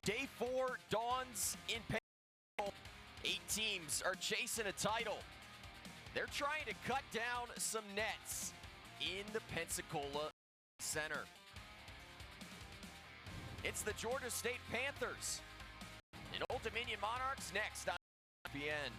Day 4 dawns in Pensacola. 8 teams are chasing a title. They're trying to cut down some nets in the Pensacola Center. It's the Georgia State Panthers and Old Dominion Monarchs next on ESPN.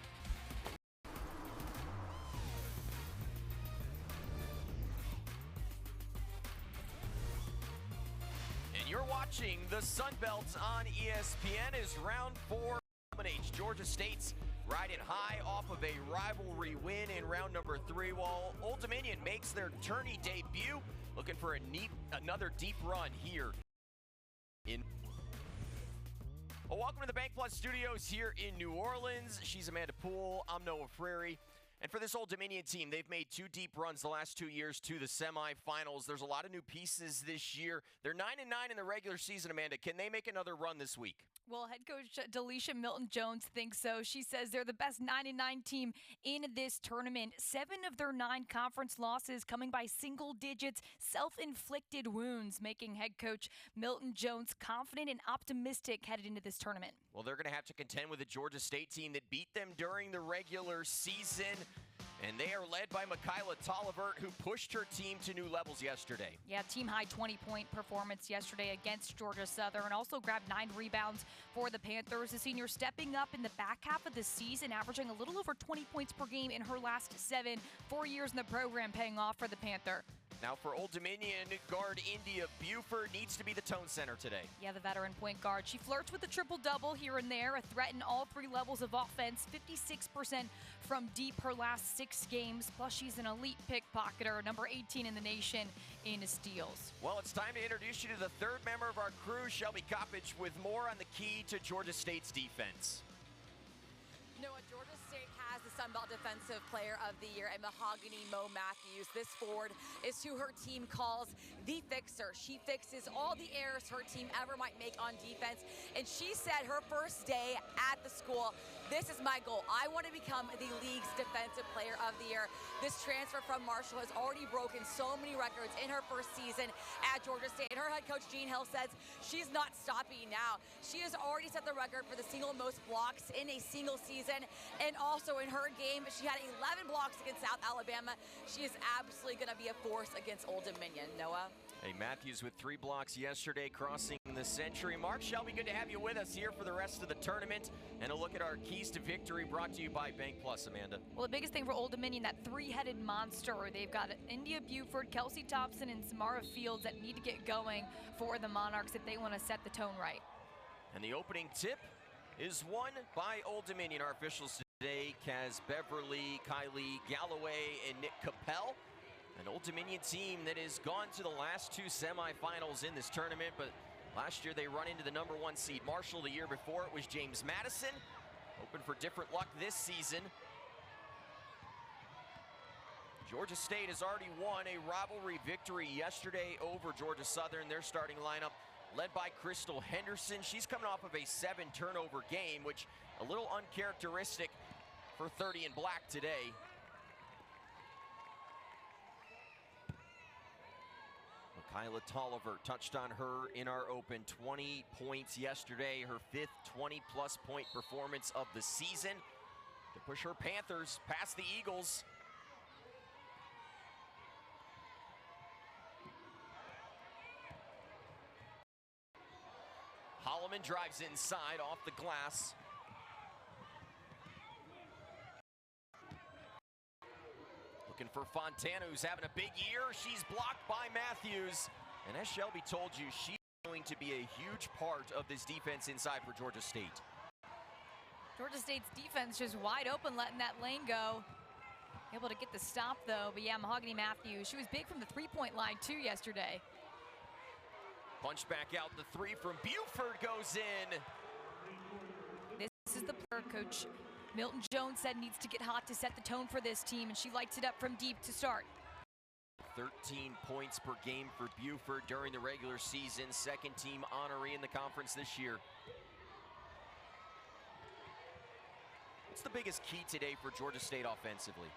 And you're watching the Sun Belt on ESPN as round 4 dominates. Georgia State's riding high off of a rivalry win in round number 3, while Old Dominion makes their tourney debut, looking for another deep run here. Well, welcome to the Bank Plus Studios here in New Orleans. She's Amanda Poole. I'm Noah Frary. And for this Old Dominion team, they've made 2 deep runs the last 2 years to the semifinals. There's a lot of new pieces this year. They're 9-9 in the regular season, Amanda. Can they make another run this week? Well, head coach Delisha Milton-Jones thinks so. She says they're the best 9-9 team in this tournament. 7 of their 9 conference losses coming by single digits, self-inflicted wounds, making head coach Milton-Jones confident and optimistic headed into this tournament. Well, they're going to have to contend with a Georgia State team that beat them during the regular season. And they are led by Michaela Tollivert, who pushed her team to new levels yesterday. Yeah, team-high 20-point performance yesterday against Georgia Southern. Also grabbed 9 rebounds for the Panthers. The senior stepping up in the back half of the season, averaging a little over 20 points per game in her last 7. 4 years in the program paying off for the Panther. Now for Old Dominion, guard India Buford needs to be the tone center today. Yeah, the veteran point guard. She flirts with a triple-double here and there, a threat in all 3 levels of offense, 56% from deep her last 6 games. Plus, she's an elite pickpocketer, number 18 in the nation in steals. Well, it's time to introduce you to the 3rd member of our crew, Shelby Coppage, with more on the key to Georgia State's defense. You know what, Georgia State has the Sun Belt Defensive Player of the Year, and Mahogany Mo Matthews. This forward is who her team calls the fixer. She fixes all the errors her team ever might make on defense, and she said her first day at the school, this is my goal. I want to become the league's Defensive Player of the Year. This transfer from Marshall has already broken so many records in her first season at Georgia State. And her head coach, Jean Hill, says she's not stopping now. She has already set the record for the single most blocks in a single season. And also in her game, she had 11 blocks against South Alabama. She is absolutely going to be a force against Old Dominion. Noah? Hey, Matthews with 3 blocks yesterday, crossing the century mark. Shelby, good to have you with us here for the rest of the tournament. And a look at our keys to victory brought to you by Bank Plus, Amanda. Well, the biggest thing for Old Dominion, that 3-headed monster. They've got India Buford, Kelsey Thompson, and Samara Fields that need to get going for the Monarchs if they want to set the tone right. And the opening tip is won by Old Dominion. Our officials today, Kaz Beverly, Kylie Galloway, and Nick Capel. An Old Dominion team that has gone to the last 2 semifinals in this tournament, but last year they run into the number 1 seed Marshall. The year before it was James Madison. Hoping for different luck this season. Georgia State has already won a rivalry victory yesterday over Georgia Southern. Their starting lineup led by Crystal Henderson. She's coming off of a 7-turnover game, which a little uncharacteristic for 30 and black today. Michaela Tollivert touched on her in our open. 20 points yesterday, her 5th 20-plus point performance of the season to push her Panthers past the Eagles. Holloman drives inside off the glass. Looking for Fontana, who's having a big year. She's blocked by Matthews. And as Shelby told you, she's going to be a huge part of this defense inside for Georgia State. Georgia State's defense just wide open, letting that lane go. Able to get the stop, though. But yeah, Mahogany Matthews, she was big from the 3-point line, too, yesterday. Punch back out. The 3 from Buford goes in. This is the player coach Milton-Jones said needs to get hot to set the tone for this team, and she lights it up from deep to start. 13 points per game for Buford during the regular season. 2nd team honoree in the conference this year. What's the biggest key today for Georgia State offensively?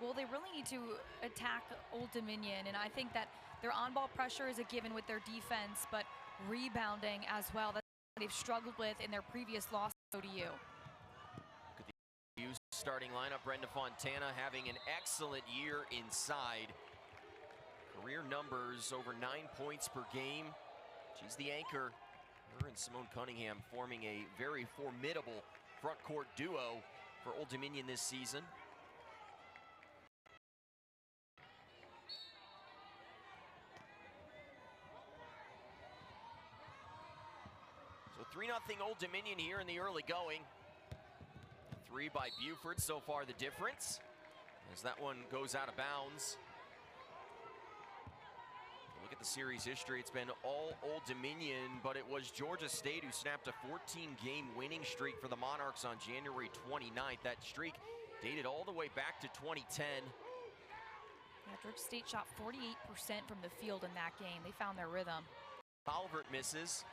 Well, they really need to attack Old Dominion, and I think that their on-ball pressure is a given with their defense, but rebounding as well. That's they've struggled with in their previous loss to ODU. ODU starting lineup, Brenda Fontana having an excellent year inside. Career numbers over 9 points per game. She's the anchor. Her and Simone Cunningham forming a very formidable front court duo for Old Dominion this season. So 3-0 Old Dominion here in the early going. 3 by Buford so far the difference, as that one goes out of bounds. Look at the series history. It's been all Old Dominion, but it was Georgia State who snapped a 14-game winning streak for the Monarchs on January 29th. That streak dated all the way back to 2010. Yeah, Georgia State shot 48% from the field in that game. They found their rhythm. Calvert misses.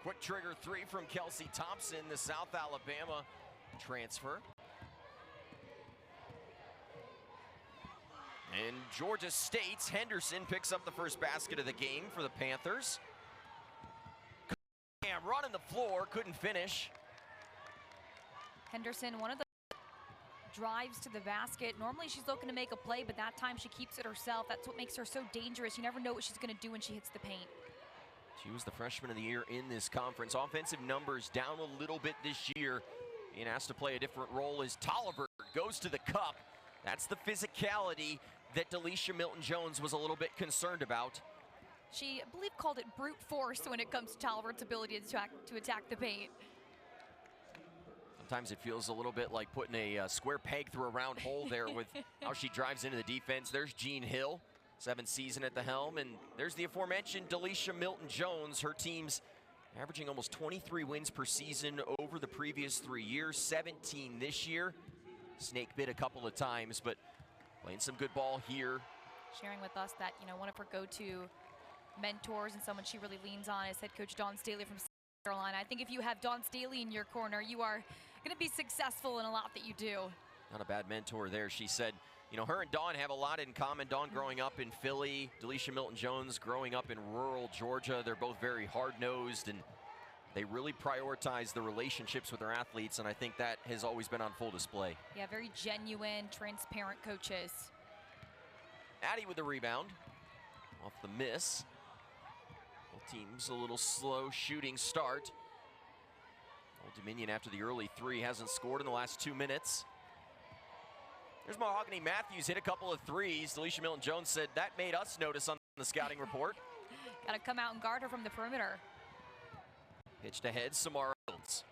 Quick trigger 3 from Kelsey Thompson, the South Alabama transfer. And Georgia State's Henderson picks up the first basket of the game for the Panthers. Cunningham running the floor, couldn't finish. Henderson, one of the drives to the basket. Normally she's looking to make a play, but that time she keeps it herself. That's what makes her so dangerous. You never know what she's going to do when she hits the paint. She was the freshman of the year in this conference. Offensive numbers down a little bit this year. Being asked to play a different role as Tolliver goes to the cup. That's the physicality that Delisha Milton-Jones was a little bit concerned about. She, I believe, called it brute force when it comes to Tolliver's ability to attack the paint. Sometimes it feels a little bit like putting a square peg through a round hole there with how she drives into the defense. There's Jean Hill. 7th season at the helm, and there's the aforementioned Delisha Milton-Jones. Her team's averaging almost 23 wins per season over the previous 3 years, 17 this year. Snake bit a couple of times, but playing some good ball here. Sharing with us that, you know, one of her go-to mentors and someone she really leans on is head coach Dawn Staley from South Carolina. I think if you have Dawn Staley in your corner, you are going to be successful in a lot that you do. Not a bad mentor there. She said, you know, her and Dawn have a lot in common. Dawn growing up in Philly, Delisha Milton-Jones growing up in rural Georgia. They're both very hard-nosed, and they really prioritize the relationships with their athletes, and I think that has always been on full display. Yeah, very genuine, transparent coaches. Addie with the rebound. Off the miss. Both teams a little slow shooting start. Old Dominion, after the early 3, hasn't scored in the last 2 minutes. There's Mahogany Matthews, hit a couple of threes. Delisha Milton-Jones said that made us notice on the scouting report. Got to come out and guard her from the perimeter. Pitched ahead, Samara Fields.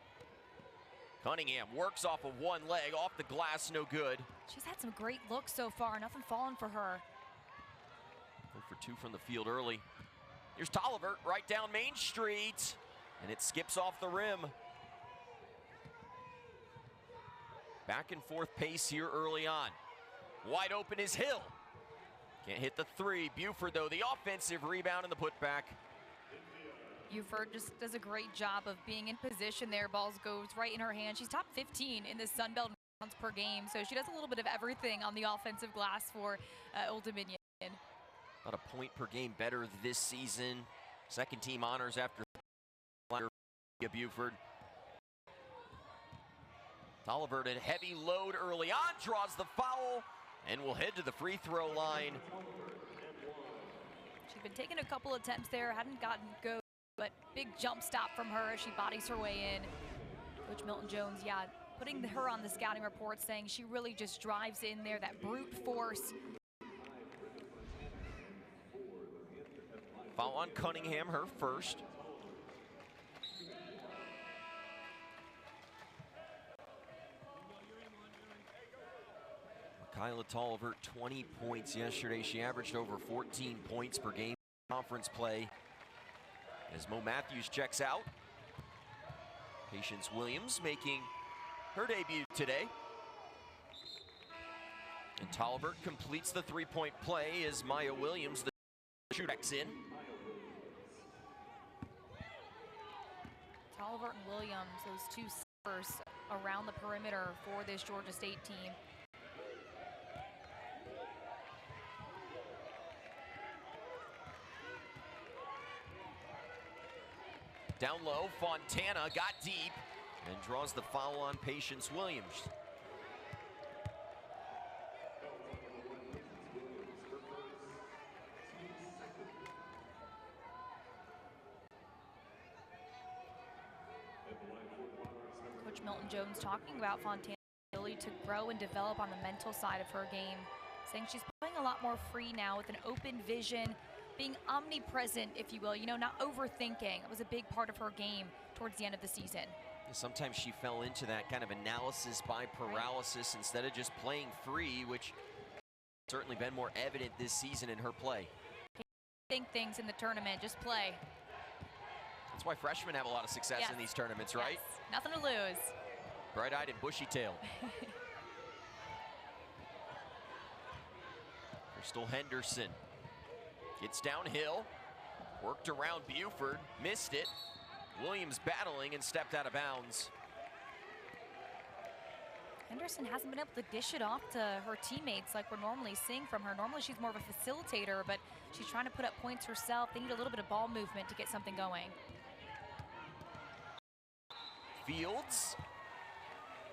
Cunningham works off of one leg, off the glass, no good. She's had some great looks so far, nothing falling for her. 0 for 2 from the field early. Here's Tolliver, right down Main Street, and it skips off the rim. Back and forth pace here early on. Wide open is Hill. Can't hit the 3. Buford, though, the offensive rebound and the putback. Buford just does a great job of being in position there. Balls goes right in her hand. She's top 15 in the Sun Belt rounds per game, so she does a little bit of everything on the offensive glass for Old Dominion. About a point per game better this season. Second team honors after Buford. Tolliver at heavy load early on, draws the foul, and will head to the free throw line. She's been taking a couple attempts there, hadn't gotten go, but big jump stop from her as she bodies her way in. Coach Milton-Jones, yeah, putting her on the scouting report, saying she really just drives in there, that brute force. Foul on Cunningham, her first. Kyla Tolliver, 20 points yesterday. She averaged over 14 points per game in conference play. As Mo Matthews checks out. Patience Williams making her debut today. And Tolliver completes the three-point play as Maya Williams, the shooter, checks in. Tolliver and Williams, those two around the perimeter for this Georgia State team. Down low, Fontana got deep and draws the foul on Patience Williams. Coach Milton Jones talking about Fontana's ability to grow and develop on the mental side of her game, saying she's playing a lot more free now with an open vision, being omnipresent, if you will, not overthinking. It was a big part of her game towards the end of the season. Sometimes she fell into that kind of analysis by paralysis instead of just playing free, which certainly been more evident this season in her play. Think things in the tournament, just play. That's why freshmen have a lot of success in these tournaments, right? Yes. Nothing to lose. Bright-eyed and bushy-tailed. Crystal Henderson gets downhill, worked around Buford, missed it. Williams battling and stepped out of bounds. Henderson hasn't been able to dish it off to her teammates like we're normally seeing from her. Normally she's more of a facilitator, but she's trying to put up points herself. They need a little bit of ball movement to get something going. Fields,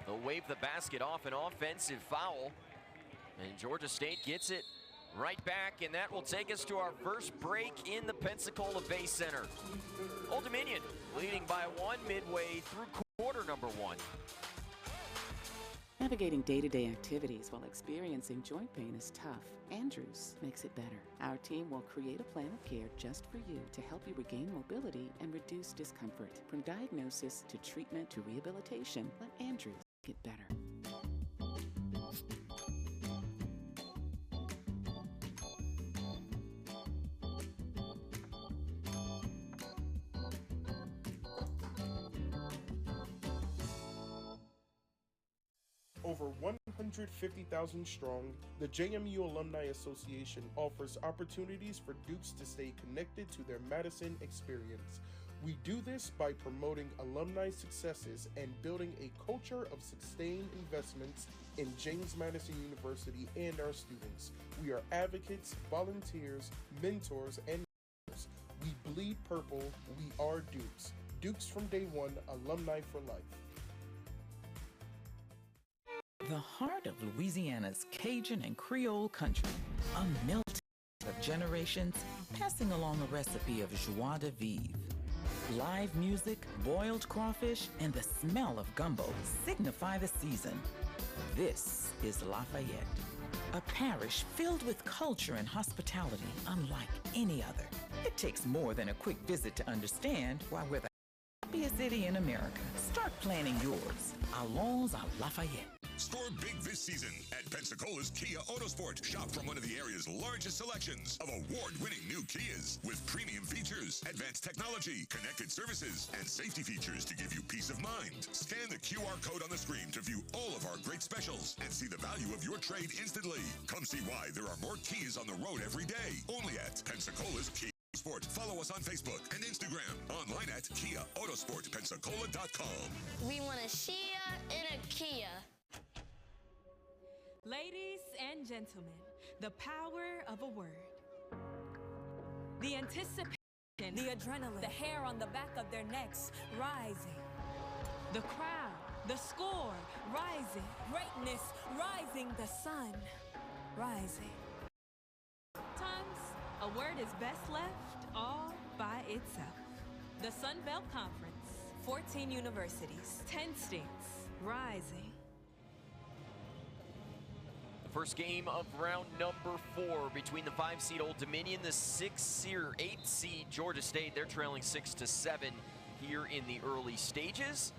they'll wave the basket off, an offensive foul, and Georgia State gets it right back, and that will take us to our first break in the Pensacola Bay Center. Old Dominion leading by one midway through quarter number 1. Navigating day-to-day activities while experiencing joint pain is tough. Andrews makes it better. Our team will create a plan of care just for you to help you regain mobility and reduce discomfort. From diagnosis to treatment to rehabilitation, let Andrews get better. Over 150,000 strong, the JMU Alumni Association offers opportunities for Dukes to stay connected to their Madison experience. We do this by promoting alumni successes and building a culture of sustained investments in James Madison University and our students. We are advocates, volunteers, mentors, and mentors. We bleed purple. We are Dukes. Dukes from day one, alumni for life. The heart of Louisiana's Cajun and Creole country, a melting of generations passing along a recipe of joie de vivre. Live music, boiled crawfish, and the smell of gumbo signify the season. This is Lafayette, a parish filled with culture and hospitality unlike any other. It takes more than a quick visit to understand why we're the happiest city in America. Start planning yours. Allons à Lafayette. Score big this season at Pensacola's Kia Autosport. Shop from one of the area's largest selections of award-winning new Kias with premium features, advanced technology, connected services, and safety features to give you peace of mind. Scan the QR code on the screen to view all of our great specials and see the value of your trade instantly. Come see why there are more Kias on the road every day. Only at Pensacola's Kia Sport. Follow us on Facebook and Instagram. Online at KiaAutosportPensacola.com. We want a Shia and a Kia. Ladies and gentlemen, the power of a word. The anticipation, the adrenaline, the hair on the back of their necks rising. The crowd, the score rising. Greatness rising, the sun rising. Sometimes a word is best left all by itself. The Sun Belt Conference, 14 universities, 10 states rising. First game of round number 4 between the 5-seed Old Dominion, the 8-seed Georgia State. They're trailing 6-7 here in the early stages.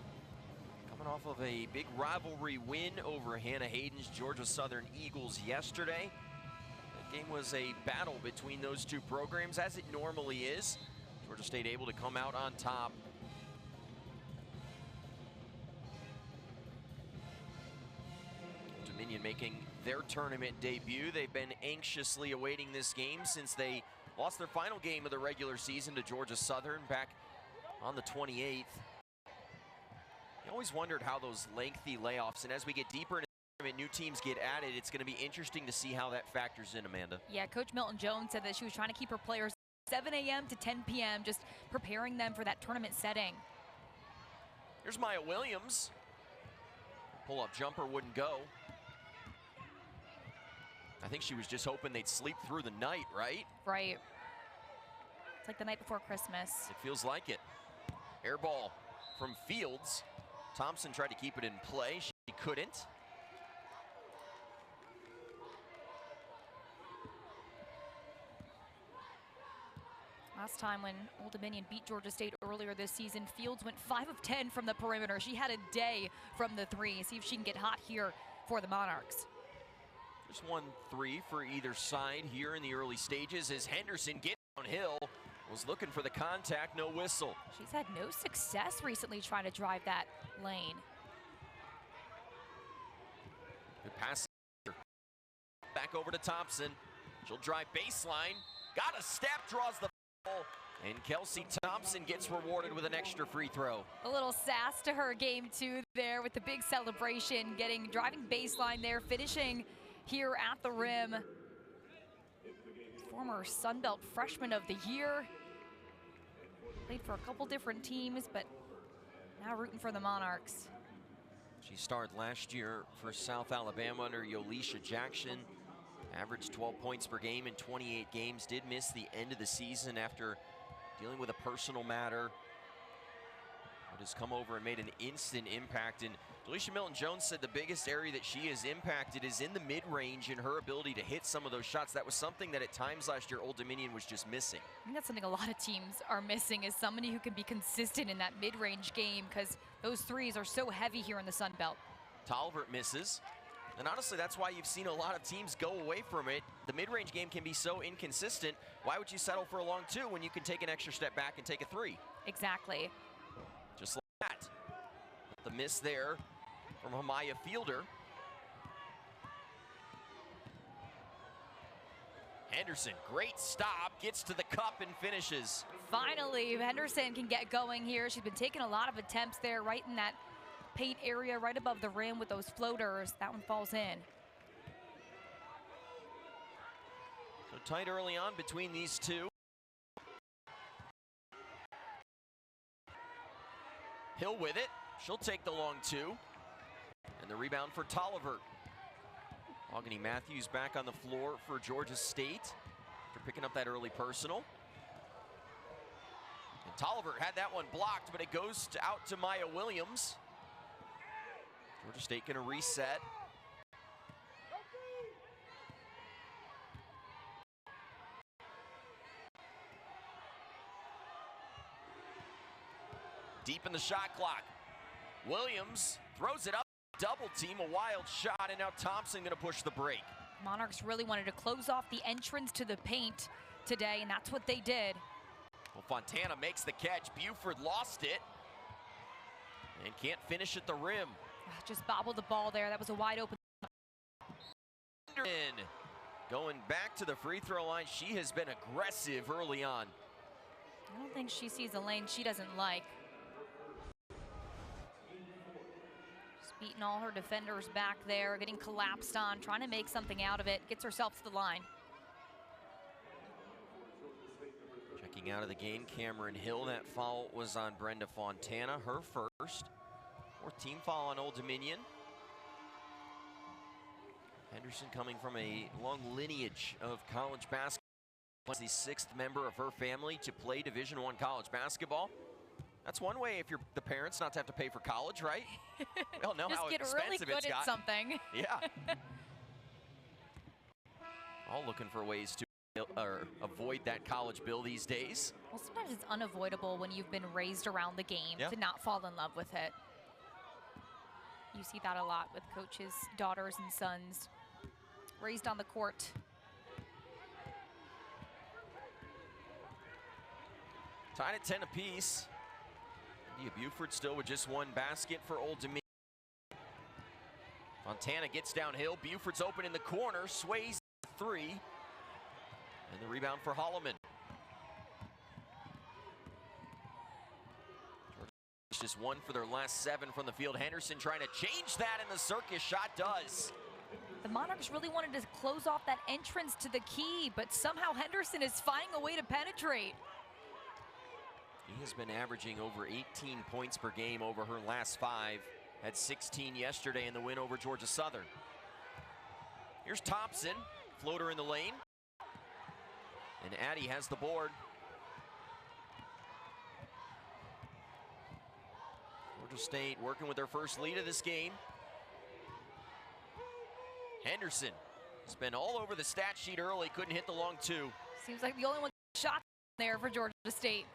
Coming off of a big rivalry win over Hannah Hayden's Georgia Southern Eagles yesterday. That game was a battle between those two programs, as it normally is. Georgia State able to come out on top. Dominion making their tournament debut. They've been anxiously awaiting this game since they lost their final game of the regular season to Georgia Southern back on the 28th. I always wondered how those lengthy layoffs, and as we get deeper into the tournament, new teams get added, it's going to be interesting to see how that factors in, Amanda. Yeah, Coach Milton Jones said that she was trying to keep her players 7 a.m. to 10 p.m., just preparing them for that tournament setting. Here's Maya Williams. Pull-up jumper wouldn't go. I think she was just hoping they'd sleep through the night, right? Right. It's like the night before Christmas. It feels like it. Air ball from Fields. Thompson tried to keep it in play. She couldn't. Last time when Old Dominion beat Georgia State earlier this season, Fields went 5 of 10 from the perimeter. She had a day from the three. See if she can get hot here for the Monarchs. Just 1-3 for either side here in the early stages as Henderson gets downhill. Was looking for the contact, no whistle. She's had no success recently trying to drive that lane. Good pass. Back over to Thompson. She'll drive baseline. Got a step, draws the foul. And Kelsey Thompson gets rewarded with an extra free throw. A little sass to her game two there with the big celebration, driving baseline there, finishing here at the rim. Former Sun Belt Freshman of the Year. Played for a couple different teams, but now rooting for the Monarchs. She started last year for South Alabama under Yolisha Jackson. Averaged 12 points per game in 28 games. Did miss the end of the season after dealing with a personal matter. But has come over and made an instant impact. And Delisha Milton-Jones said the biggest area that she has impacted is in the mid-range and her ability to hit some of those shots. That was something that at times last year Old Dominion was just missing. I think that's something a lot of teams are missing, is somebody who can be consistent in that mid-range game, because those threes are so heavy here in the Sun Belt. Tolvert misses. And honestly, that's why you've seen a lot of teams go away from it. The mid-range game can be so inconsistent. Why would you settle for a long two when you can take an extra step back and take a three? Exactly. Just like that. The miss there from Hamaya Fielder. Henderson, great stop, gets to the cup and finishes. Finally, Henderson can get going here. She's been taking a lot of attempts there, right in that paint area, right above the rim with those floaters. That one falls in. So tight early on between these two. Hill with it. She'll take the long two. And the rebound for Tolliver. Ogany Matthews back on the floor for Georgia State after picking up that early personal. And Tolliver had that one blocked, but it goes out to Maya Williams. Georgia State gonna reset. Deep in the shot clock. Williams throws it up, double team, a wild shot, and now Thompson gonna push the break. Monarchs really wanted to close off the entrance to the paint today, and that's what they did. Well, Fontana makes the catch. Buford lost it and can't finish at the rim. Just bobbled the ball there. That was a wide open. Going back to the free throw line. She has been aggressive early on. I don't think she sees a lane she doesn't like. Just beating all her defenders back there, getting collapsed on, trying to make something out of it. Gets herself to the line. Checking out of the game, Cameron Hill. That foul was on Brenda Fontana, her first. Fourth team foul on Old Dominion. Henderson coming from a long lineage of college basketball. Was the sixth member of her family to play Division I college basketball. That's one way if you're the parents not to have to pay for college, right? We all know Just how get expensive really good it's at got. something. Yeah. All looking for ways to avoid that college bill these days. Well, sometimes it's unavoidable when you've been raised around the game to not fall in love with it. You see that a lot with coaches' daughters and sons raised on the court. Tied at 10 apiece. India Buford still with just one basket for Old Dominion. Fontana gets downhill. Buford's open in the corner, sways three. And the rebound for Holloman. finished as 1 for their last 7 from the field. Henderson trying to change that, and the circus shot does. The Monarchs really wanted to close off that entrance to the key, but somehow Henderson is finding a way to penetrate. He has been averaging over 18 points per game over her last 5. Had 16 yesterday in the win over Georgia Southern. Here's Thompson, floater in the lane. And Addy has the board. Georgia State working with their first lead of this game. Henderson has been all over the stat sheet early, couldn't hit the long 2. Seems like the only one shot there for Georgia State.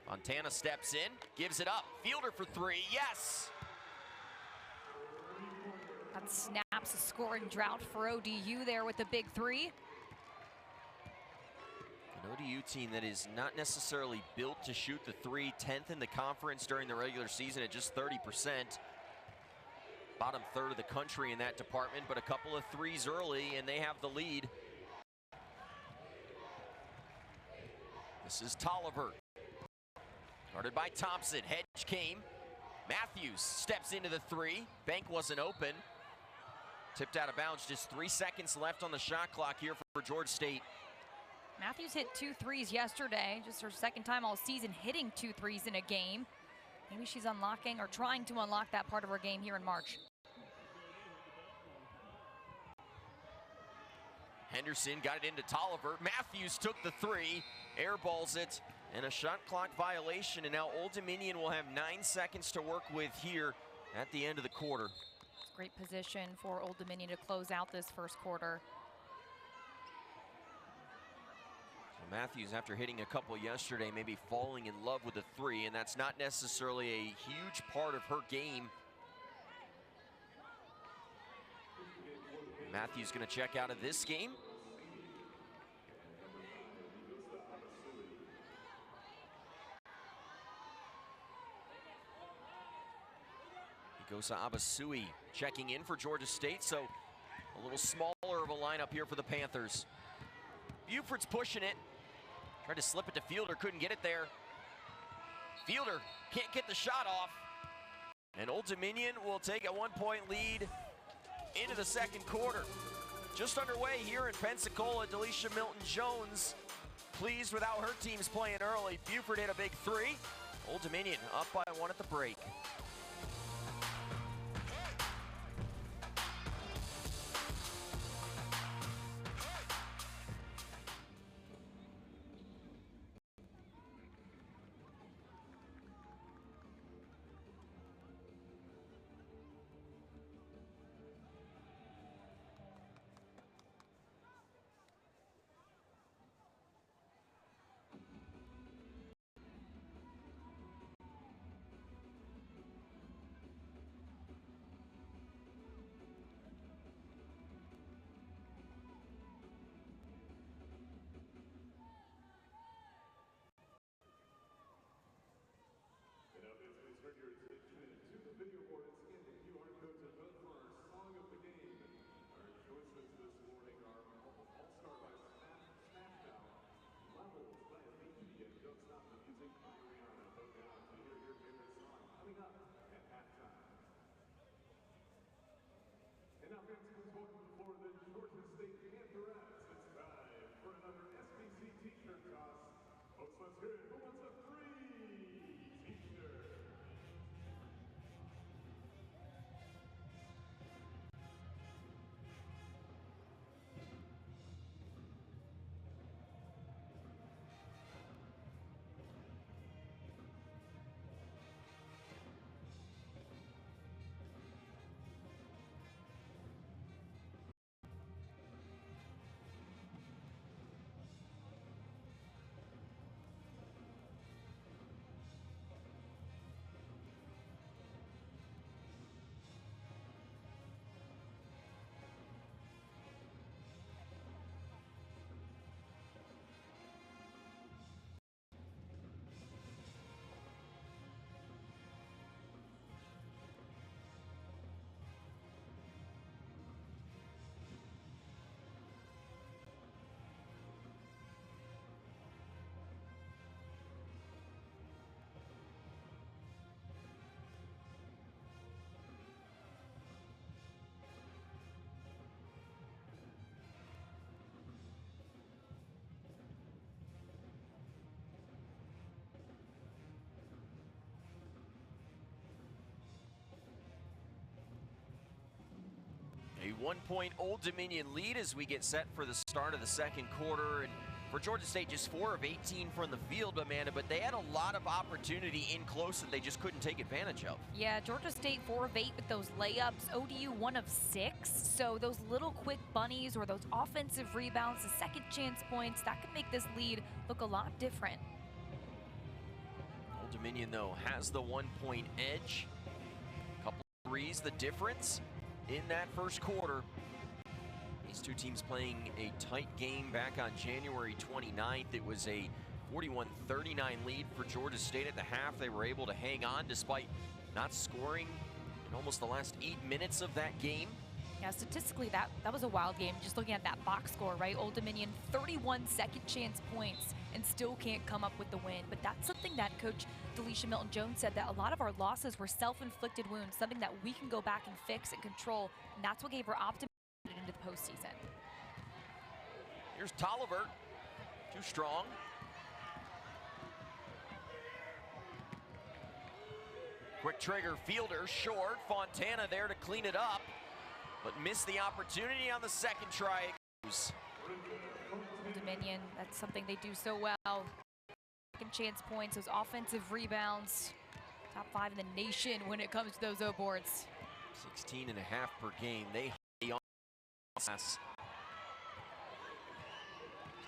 Montana steps in, gives it up. Fielder for 3, yes! That snaps a scoring drought for ODU there with the big 3. An ODU team that is not necessarily built to shoot the 3, 10th in the conference during the regular season at just 30%. Bottom third of the country in that department, but a couple of 3s early, and they have the lead. This is Tolliver. Guarded by Thompson. Hedge came. Matthews steps into the 3. Bank wasn't open. Tipped out of bounds. Just 3 seconds left on the shot clock here for Georgia State. Matthews hit 2 threes yesterday. Just her second time all season hitting 2 threes in a game. Maybe she's unlocking or trying to unlock that part of her game here in March. Henderson got it into Tolliver. Matthews took the 3, airballs it, and a shot clock violation. And now Old Dominion will have 9 seconds to work with here at the end of the quarter. It's a great position for Old Dominion to close out this first quarter. So Matthews, after hitting a couple yesterday, maybe falling in love with the 3, and that's not necessarily a huge part of her game. Matthews going to check out of this game. Gosa Abasui checking in for Georgia State, so a little smaller of a lineup here for the Panthers. Buford's pushing it. Tried to slip it to Fielder, couldn't get it there. Fielder can't get the shot off. And Old Dominion will take a 1-point lead into the second quarter. Just underway here in Pensacola. Delisha Milton-Jones pleased with how her team's playing early. Buford hit a big 3. Old Dominion up by 1 at the break. 1-point Old Dominion lead as we get set for the start of the second quarter. And for Georgia State, just 4 of 18 from the field, Amanda, but they had a lot of opportunity in close that they just couldn't take advantage of. Yeah, Georgia State 4 of 8 with those layups. ODU 1 of 6. So those little quick bunnies or those offensive rebounds, the second chance points, that could make this lead look a lot different. Old Dominion, though, has the 1-point edge. Couple of threes, the difference in that first quarter. These two teams playing a tight game back on January 29th. It was a 41-39 lead for Georgia State at the half. They were able to hang on despite not scoring in almost the last 8 minutes of that game. Yeah, statistically, that was a wild game. Just looking at that box score, right? Old Dominion, 31 second chance points and still can't come up with the win. But that's something that Coach Delisha Milton-Jones said, that a lot of our losses were self-inflicted wounds, something that we can go back and fix and control. And that's what gave her optimism into the postseason. Here's Tolliver, too strong. Quick trigger, Fielder short. Fontana there to clean it up, but missed the opportunity on the second try. Dominion, that's something they do so well. Second chance points, those offensive rebounds. Top 5 in the nation when it comes to those O boards. 16.5 per game. They on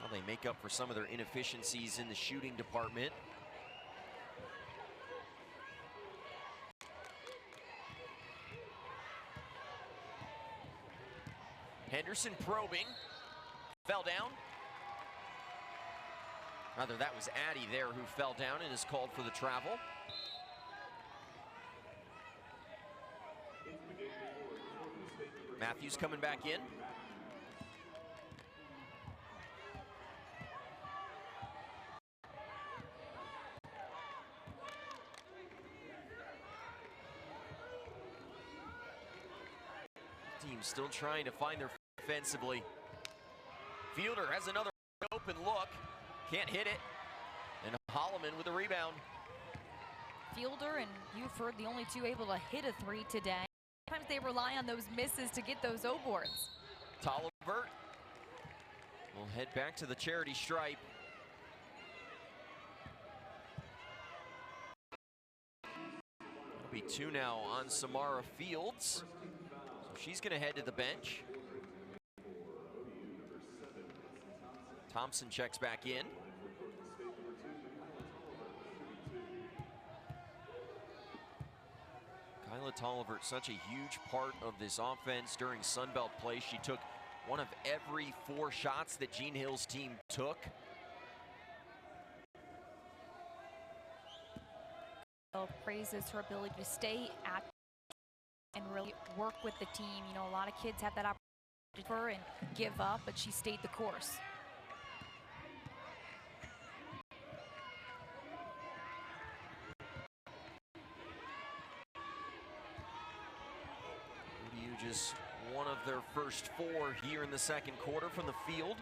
how they make up for some of their inefficiencies in the shooting department. Henderson probing, fell down. Rather, that was Addy there who fell down and is called for the travel. Matthews coming back in. Team still trying to find their offensively. Fielder has another open look, can't hit it, and Holloman with a rebound. Fielder and Buford, the only two able to hit a 3 today. Sometimes they rely on those misses to get those O boards. Tolliver will head back to the charity stripe. It'll be 2 now on Samara Fields. So she's going to head to the bench. Thompson checks back in. Kyla Tolliver, such a huge part of this offense during Sun Belt play. She took one of every 4 shots that Gene Hill's team took. Praises her ability to stay at and really work with the team. You know, a lot of kids have that opportunity and give up, but she stayed the course. ODU just one of their first 4 here in the second quarter from the field.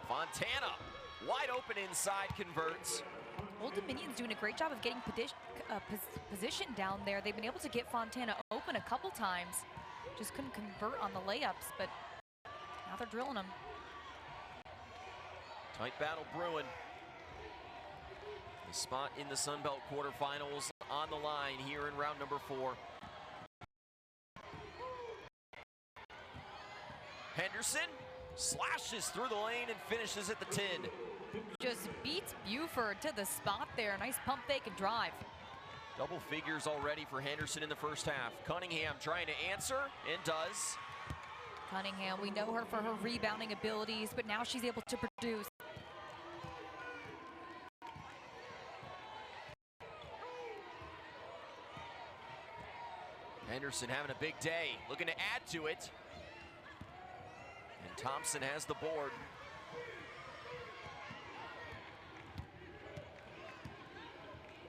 Fontana, wide open inside, converts. Old Dominion's doing a great job of getting position down there. They've been able to get Fontana open a couple times. Just couldn't convert on the layups, but now they're drilling them. Tight battle brewing. The spot in the Sun Belt quarterfinals on the line here in round number 4. Henderson slashes through the lane and finishes at the 10. Just beats Buford to the spot there. Nice pump fake and drive. Double figures already for Henderson in the first half. Cunningham trying to answer and does. Cunningham, we know her for her rebounding abilities, but now she's able to produce. Henderson having a big day, looking to add to it. And Thompson has the board.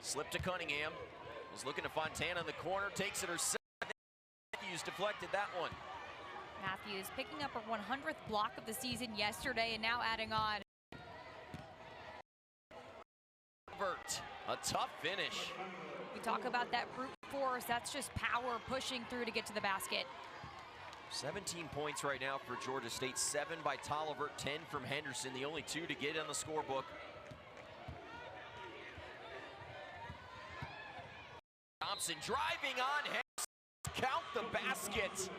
Slip to Cunningham. Was looking to Fontana in the corner, takes it herself. Matthews deflected that one. Matthews picking up her 100th block of the season yesterday and now adding on. A tough finish. We talk about that brute force. That's just power pushing through to get to the basket. 17 points right now for Georgia State. 7 by Tolliver, 10 from Henderson, the only 2 to get on the scorebook. Thompson driving on Henderson. Count the basket.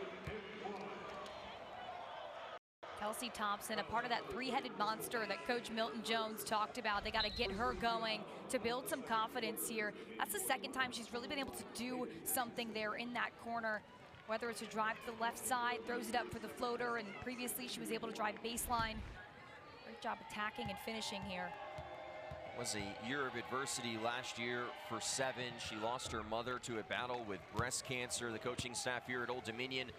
Kelsey Thompson, a part of that three-headed monster that Coach Milton Jones talked about. They got to get her going to build some confidence here. That's the second time she's really been able to do something there in that corner. Whether it's a drive to the left side, throws it up for the floater, and previously she was able to drive baseline. Great job attacking and finishing here. It was a year of adversity last year for Seven. She lost her mother to a battle with breast cancer. The coaching staff here at Old Dominion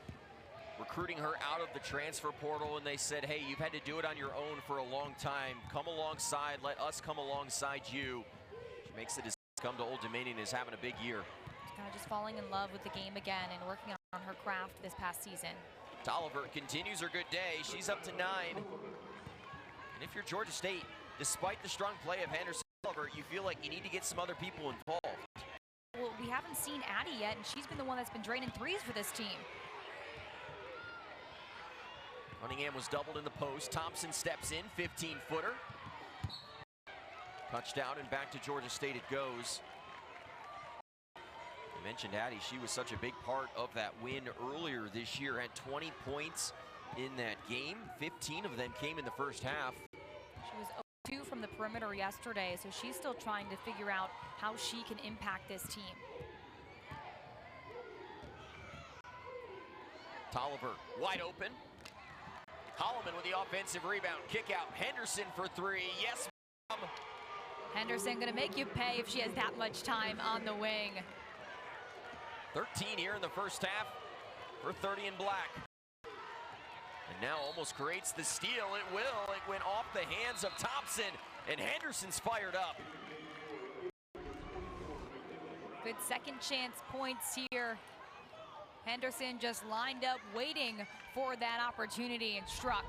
recruiting her out of the transfer portal, and they said, hey, you've had to do it on your own for a long time. Come alongside, let us come alongside you. She makes the decision to come to Old Dominion, is having a big year. Kind of just falling in love with the game again and working on her craft this past season. Tolliver continues her good day. She's up to 9. And if you're Georgia State, despite the strong play of Henderson Tolliver, you feel like you need to get some other people involved. Well, we haven't seen Addie yet, and she's been the one that's been draining threes for this team. Cunningham was doubled in the post. Thompson steps in, 15-footer. Touchdown, and back to Georgia State it goes. I mentioned Addie, she was such a big part of that win earlier this year. Had 20 points in that game. 15 of them came in the first half. She was 2 from the perimeter yesterday, so she's still trying to figure out how she can impact this team. Tolliver wide open. Holloman with the offensive rebound. Kick out. Henderson for 3. Yes, ma'am. Henderson gonna make you pay if she has that much time on the wing. 13 here in the first half for 30 in black. And now almost creates the steal. It will. It went off the hands of Thompson, and Henderson's fired up. Good second chance points here. Henderson just lined up waiting for that opportunity and struck.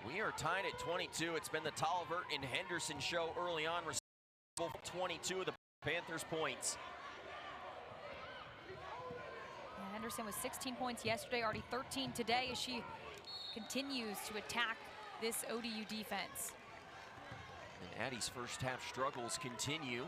We are tied at 22. It's been the Tolliver and Henderson show early on, responsible for 22 of the Panthers' points. Henderson was 16 points yesterday, already 13 today as she continues to attack this ODU defense. And Addie's first half struggles continue.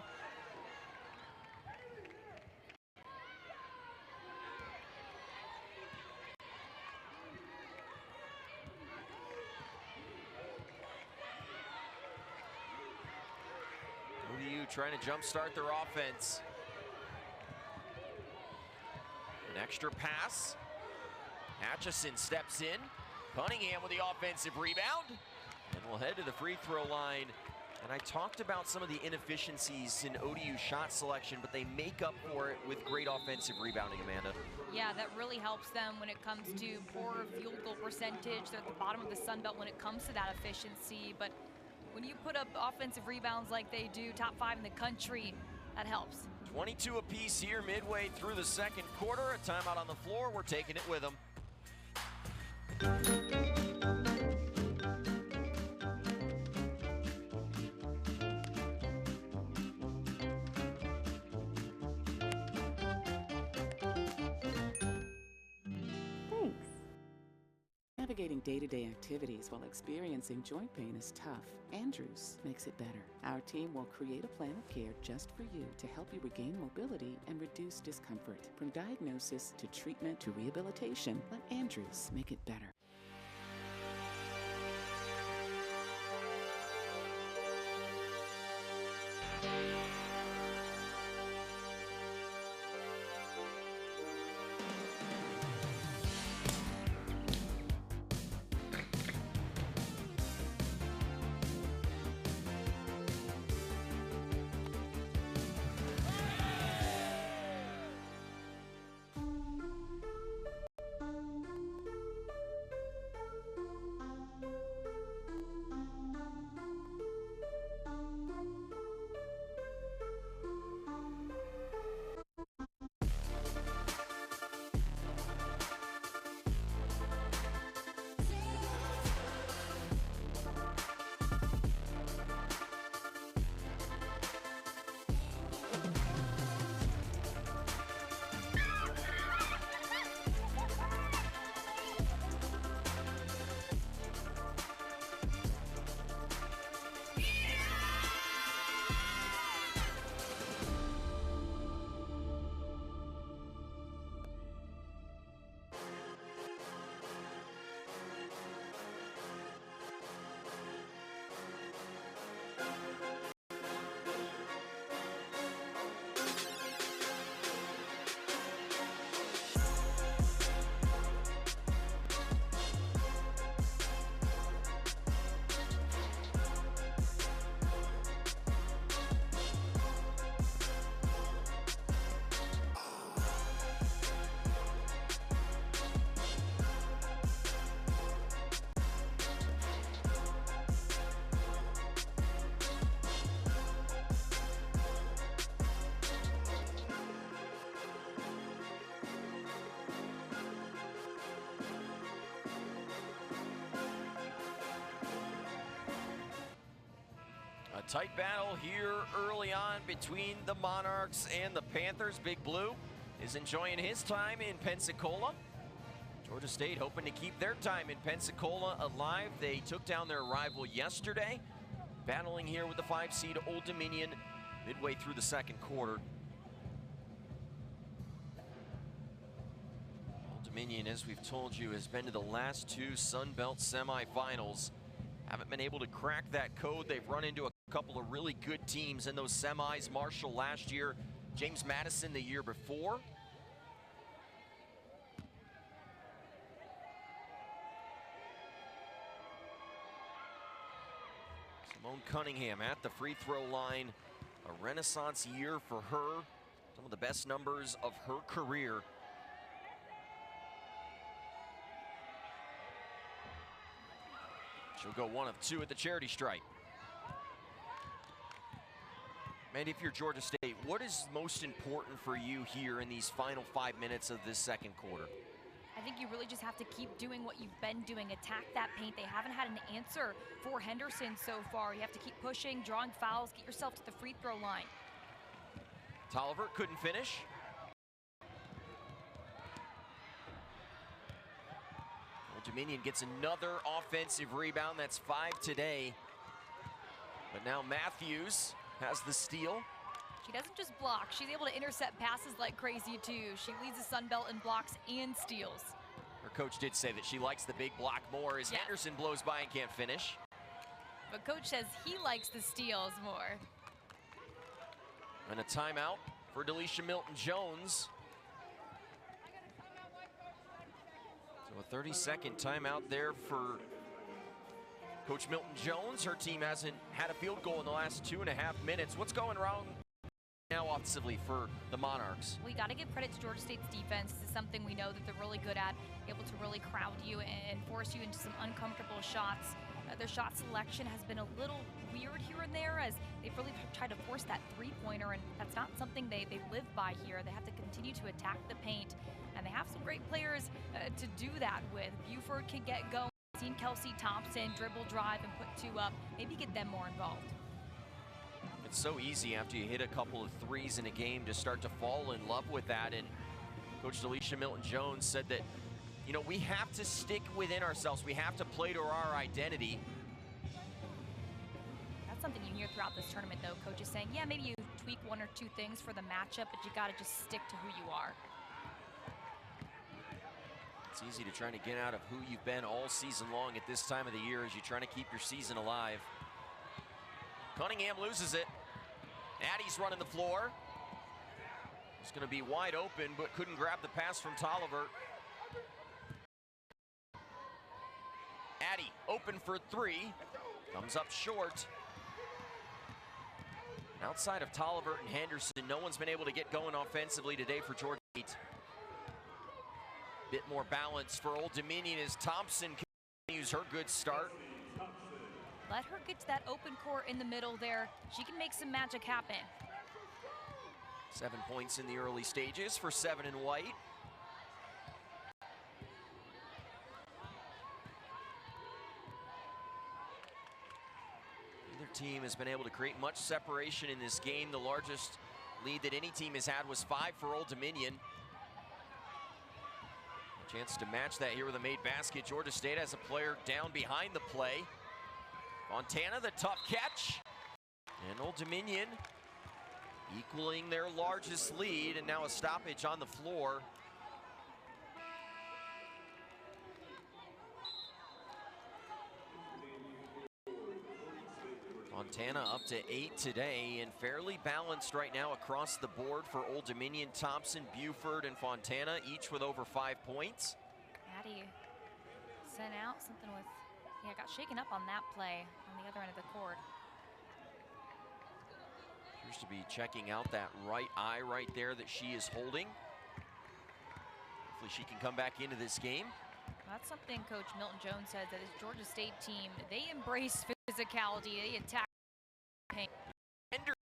ODU trying to jumpstart their offense. An extra pass. Atchison steps in. Cunningham with the offensive rebound. And we'll head to the free throw line. And I talked about some of the inefficiencies in ODU shot selection, but they make up for it with great offensive rebounding, Amanda. Yeah, that really helps them when it comes to poor field goal percentage. They're at the bottom of the Sun Belt when it comes to that efficiency. But when you put up offensive rebounds like they do, top 5 in the country, that helps. 22 apiece here midway through the second quarter. A timeout on the floor. We're taking it with them. Navigating day-to-day activities while experiencing joint pain is tough. Andrews makes it better. Our team will create a plan of care just for you to help you regain mobility and reduce discomfort. From diagnosis to treatment to rehabilitation, let Andrews make it better. tight battle here early on between the Monarchs and the Panthers. Big Blue is enjoying his time in Pensacola. Georgia State hoping to keep their time in Pensacola alive. They took down their rival yesterday, battling here with the 5-seed Old Dominion midway through the second quarter. Old Dominion, as we've told you, has been to the last 2 Sun Belt semifinals. Haven't been able to crack that code. They've run into a couple of really good teams in those semis. Marshall last year, James Madison the year before. Simone Cunningham at the free throw line. A renaissance year for her. Some of the best numbers of her career. She'll go 1 of 2 at the charity stripe. Mandy, if you're Georgia State, what is most important for you here in these final 5 minutes of this second quarter? I think you really just have to keep doing what you've been doing. Attack that paint. They haven't had an answer for Henderson so far. You have to keep pushing, drawing fouls, get yourself to the free throw line. Tolliver couldn't finish. Old Dominion gets another offensive rebound. That's 5 today. But now Matthews has the steal. She doesn't just block. She's able to intercept passes like crazy too. She leads the Sun Belt in blocks and steals. Her coach did say that she likes the big block more as Henderson blows by and can't finish. But coach says he likes the steals more. And a timeout for Delisha Milton-Jones. So a 30-second timeout there for Coach Milton-Jones. Her team hasn't had a field goal in the last 2.5 minutes. What's going wrong now offensively for the Monarchs? We got to give credit to Georgia State's defense. This is something we know that they're really good at, able to really crowd you and force you into some uncomfortable shots. Their shot selection has been a little weird here and there as they've really tried to force that three-pointer, and that's not something they live by here. They have to continue to attack the paint, and they have some great players to do that with. Buford can get going. Seen Kelsey Thompson dribble, drive, and put 2 up. Maybe get them more involved. It's so easy after you hit a couple of threes in a game to start to fall in love with that. And Coach Delisha Milton-Jones said that, you know, we have to stick within ourselves. We have to play to our identity. That's something you hear throughout this tournament, though. Coach is saying, yeah, maybe you tweak 1 or 2 things for the matchup, but you got to just stick to who you are. It's easy to try to get out of who you've been all season long at this time of the year as you're trying to keep your season alive. Cunningham loses it. Addie's running the floor. It's going to be wide open, but couldn't grab the pass from Tolliver. Addie open for 3. Comes up short. And outside of Tolliver and Henderson, no one's been able to get going offensively today for Georgia State. Bit more balance for Old Dominion as Thompson continues her good start. Let her get to that open court in the middle there. She can make some magic happen. 7 points in the early stages for 7 and White. Neither team has been able to create much separation in this game. The largest lead that any team has had was 5 for Old Dominion. Chance to match that here with a made basket. Georgia State has a player down behind the play. Fontana, the tough catch. And Old Dominion equaling their largest lead, and now a stoppage on the floor. Fontana up to 8 today and fairly balanced right now across the board for Old Dominion. Thompson, Buford, and Fontana each with over 5 points. Addie sent out something with, yeah, got shaken up on that play on the other end of the court. Appears to be checking out that right eye right there that she is holding. Hopefully she can come back into this game. That's something Coach Milton Jones said, that his Georgia State team, they embrace physicality. They attack the paint.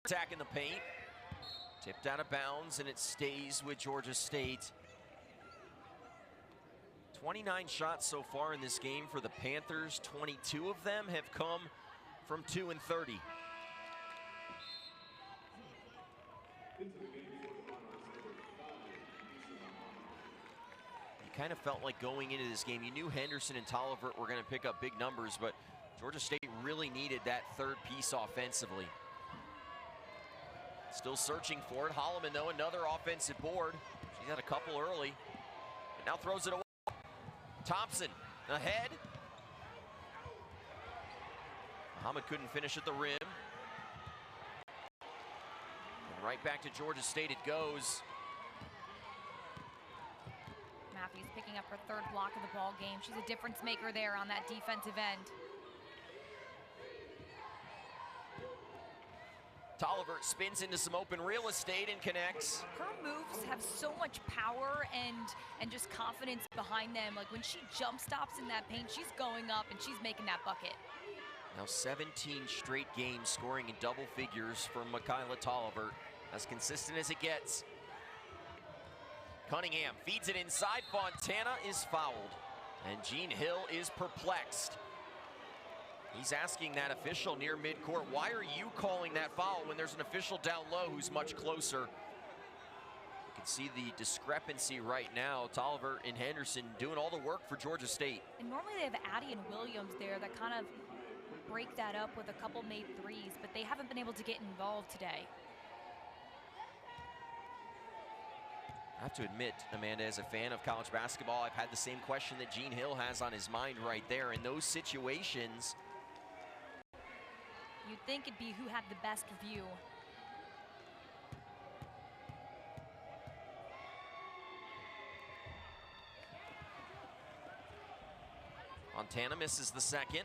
Attack in the paint. Tipped out of bounds, and it stays with Georgia State. 29 shots so far in this game for the Panthers. 22 of them have come from 2 and 30. kind of felt like going into this game, you knew Henderson and Tolliver were going to pick up big numbers, but Georgia State really needed that third piece offensively. Still searching for it. Holloman, though, another offensive board. She's had a couple early, but now throws it away. Thompson ahead. Muhammad couldn't finish at the rim. And right back to Georgia State it goes. Matthews picking up her third block of the ball game. She's a difference maker there on that defensive end. Tolliver spins into some open real estate and connects. Her moves have so much power and just confidence behind them. Like when she jump stops in that paint, she's going up and she's making that bucket. Now 17 straight games scoring in double figures for Michaela Tolliver. As consistent as it gets. Cunningham feeds it inside. Fontana is fouled. And Jean Hill is perplexed. He's asking that official near midcourt, why are you calling that foul when there's an official down low who's much closer? You can see the discrepancy right now. Tolliver and Henderson doing all the work for Georgia State. And normally they have Addie and Williams there that kind of break that up with a couple made threes, but they haven't been able to get involved today. I have to admit, Amanda, as a fan of college basketball, I've had the same question that Jean Hill has on his mind right there. In those situations, you'd think it'd be who had the best view. Fontana misses the second.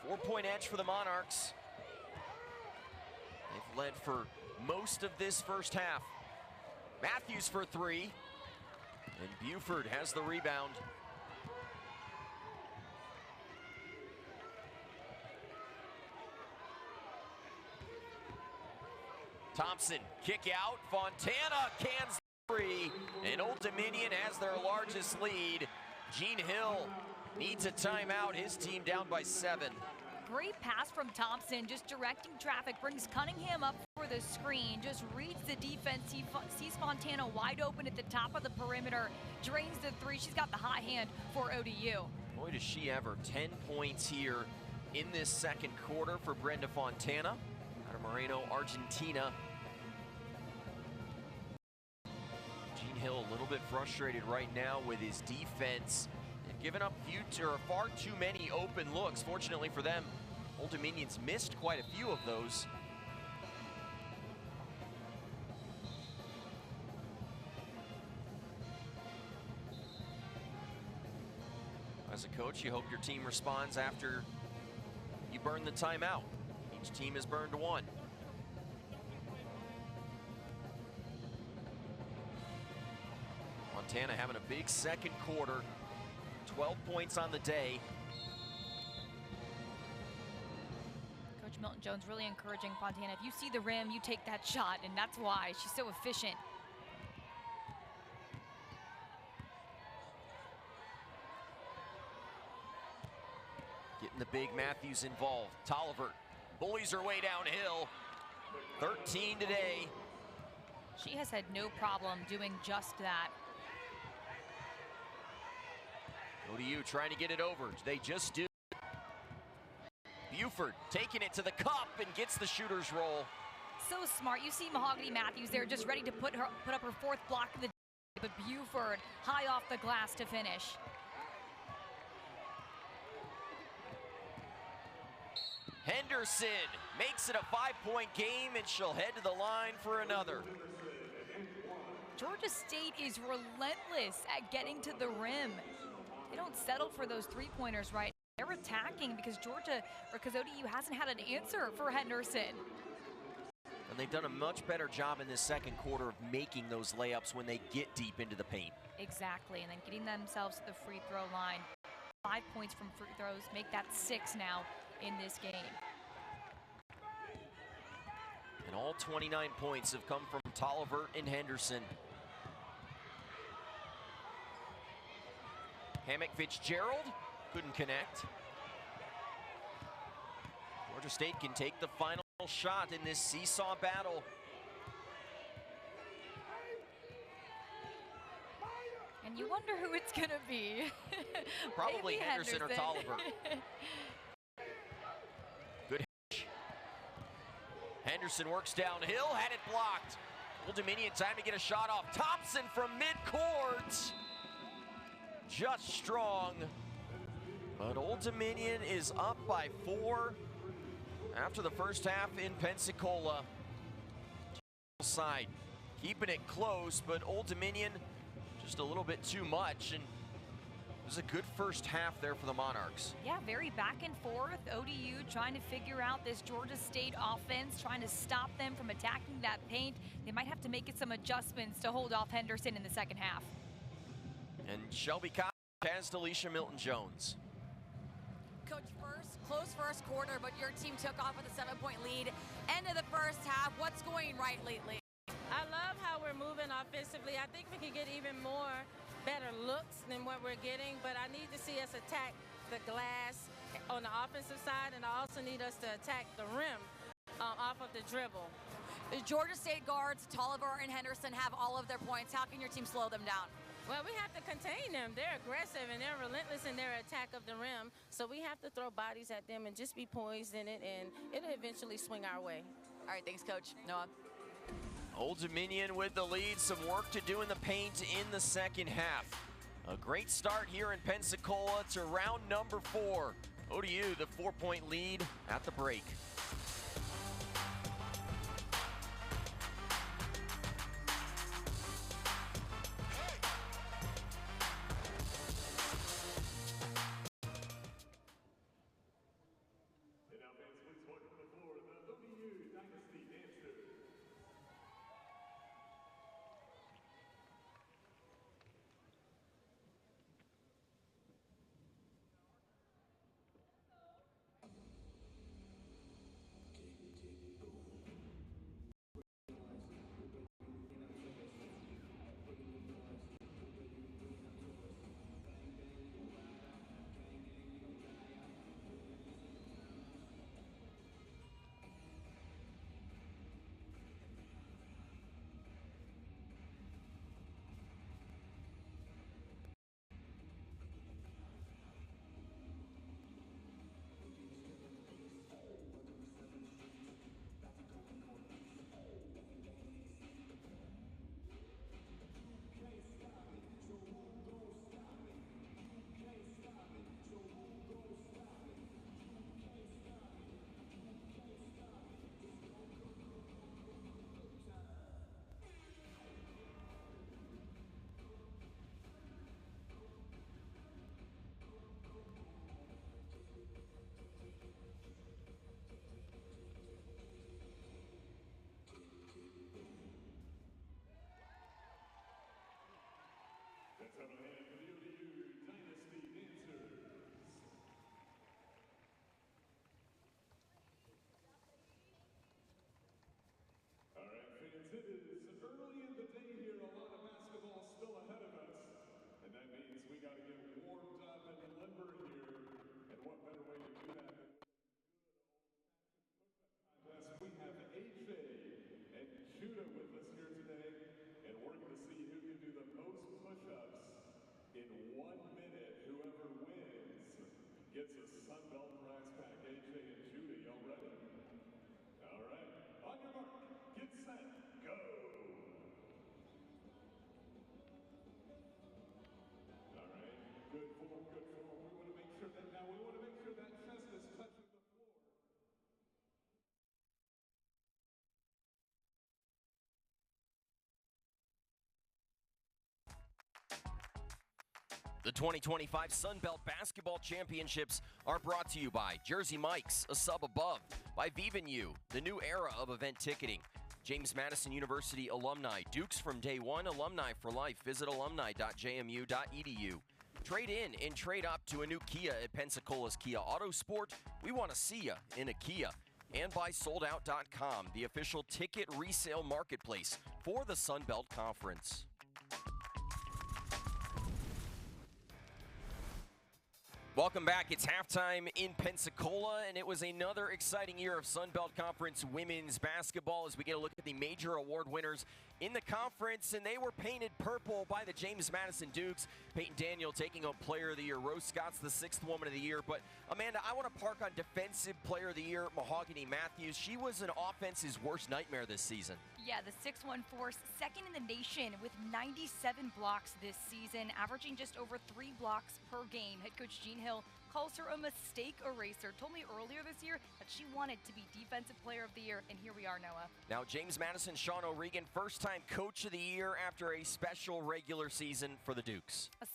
Four-point edge for the Monarchs. They've led for most of this first half. Matthews for three. And Buford has the rebound. Thompson, kick out. Fontana cans three. And Old Dominion has their largest lead. Jean Hill needs a timeout. His team down by 7. Great pass from Thompson, just directing traffic, brings Cunningham up for the screen, just reads the defense. He sees Fontana wide open at the top of the perimeter, drains the three. She's got the hot hand for ODU. Boy, does she ever. 10 points here in this second quarter for Brenda Fontana out of Moreno, Argentina. Jean Hill a little bit frustrated right now with his defense. Given up far too many open looks. Fortunately for them, Old Dominion's missed quite a few of those. As a coach, you hope your team responds after you burn the timeout. Each team has burned one. Montana having a big second quarter. 12 points on the day. Coach Milton Jones really encouraging Fontana. If you see the rim, you take that shot, and that's why she's so efficient. Getting the big Matthews involved. Tolliver bullies her way downhill. 13 today. She has had no problem doing just that. ODU trying to get it over. They just do. Buford taking it to the cup and gets the shooter's roll. So smart. You see Mahogany Matthews there just ready to put up her fourth block of the day, but Buford high off the glass to finish. Henderson makes it a 5-point game, and she'll head to the line for another. Georgia State is relentless at getting to the rim. They don't settle for those three-pointers right now. They're attacking because ODU hasn't had an answer for Henderson. And they've done a much better job in this second quarter of making those layups when they get deep into the paint. Exactly, and then getting themselves to the free throw line. 5 points from free throws, make that 6 now in this game. And all 29 points have come from Tolliver and Henderson. Hammock Fitzgerald couldn't connect. Georgia State can take the final Shot in this seesaw battle. And you wonder who it's going to be. Probably Maybe Henderson or Tolliver. Good hitch. Henderson works downhill, had it blocked. Old Dominion time to get a shot off. Thompson from midcourt. Just strong. But Old Dominion is up by 4 after the first half in Pensacola. Side keeping it close, but Old Dominion just a little bit too much, and it was a good first half there for the Monarchs. Yeah, very back and forth. ODU trying to figure out this Georgia State offense, trying to stop them from attacking that paint. They might have to make some adjustments to hold off Henderson in the second half. And Shelby Cox has Delisha Milton-Jones. Coach, close first quarter, but your team took off with a 7-point lead. End of the first half. What's going right lately? I love how we're moving offensively. I think we can get even more better looks than what we're getting, but I need to see us attack the glass on the offensive side, and I also need us to attack the rim off of the dribble. The Georgia State guards, Tolliver and Henderson, have all of their points. How can your team slow them down? Well, we have to contain them. They're aggressive and they're relentless in their attack of the rim, so we have to throw bodies at them and just be poised in it, and it'll eventually swing our way. All right, thanks, Coach. Noah. Old Dominion with the lead, some work to do in the paint in the second half. A great start here in Pensacola to round number 4. ODU, the 4-point lead at the break. The 2025 Sun Belt Basketball Championships are brought to you by Jersey Mike's, a sub above, by Vivan U, the new era of event ticketing, James Madison University alumni, Dukes from day one, alumni for life. Visit alumni.jmu.edu. Trade in and trade up to a new Kia at Pensacola's Kia Autosport. We want to see ya in a Kia. And by SoldOut.com, the official ticket resale marketplace for the Sun Belt Conference. Welcome back. It's halftime in Pensacola, and it was another exciting year of Sun Belt Conference women's basketball as we get a look at the major award winners in the conference, and they were painted purple by the James Madison Dukes. Peyton Daniel taking home Player of the Year. Rose Scott's the 6th Woman of the Year. But, Amanda, I want to park on Defensive Player of the Year, Mahogany Matthews. She was an offense's worst nightmare this season. Yeah, the 6'1" force, second in the nation with 97 blocks this season, averaging just over 3 blocks per game. Head coach Jean Hill calls her a mistake eraser. Told me earlier this year that she wanted to be Defensive Player of the Year, and here we are, Noah. Now, James Madison, Sean O'Regan, first-time Coach of the Year after a special regular season for the Dukes. A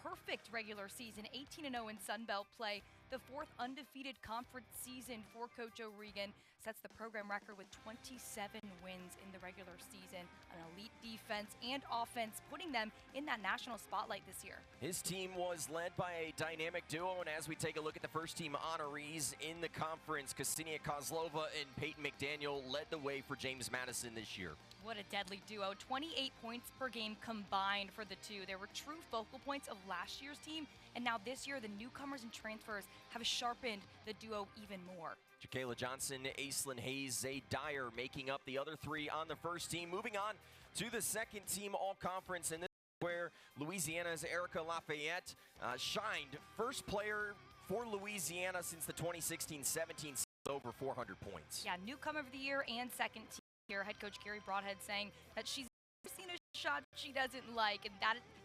perfect regular season, 18-0 in Sun Belt play. The 4th undefeated conference season for Coach O'Regan, sets the program record with 27 wins in the regular season. An elite defense and offense, putting them in that national spotlight this year. His team was led by a dynamic duo, and as we take a look at the first-team honorees in the conference, Ksenia Kozlova and Peyton McDaniel led the way for James Madison this year. What a deadly duo. 28 points per game combined for the two. They were true focal points of last year's team, and now this year the newcomers and transfers have sharpened the duo even more. Jacayla Johnson, Aislinn Hayes, Zay Dyer making up the other three on the first team. Moving on to the second team all-conference, and this is where Louisiana's Erica Lafayette shined. First player for Louisiana since the 2016-17 season, over 400 points. Yeah, newcomer of the year and second team here. Head coach Gary Broadhead saying that she's never seen a shot she doesn't like, and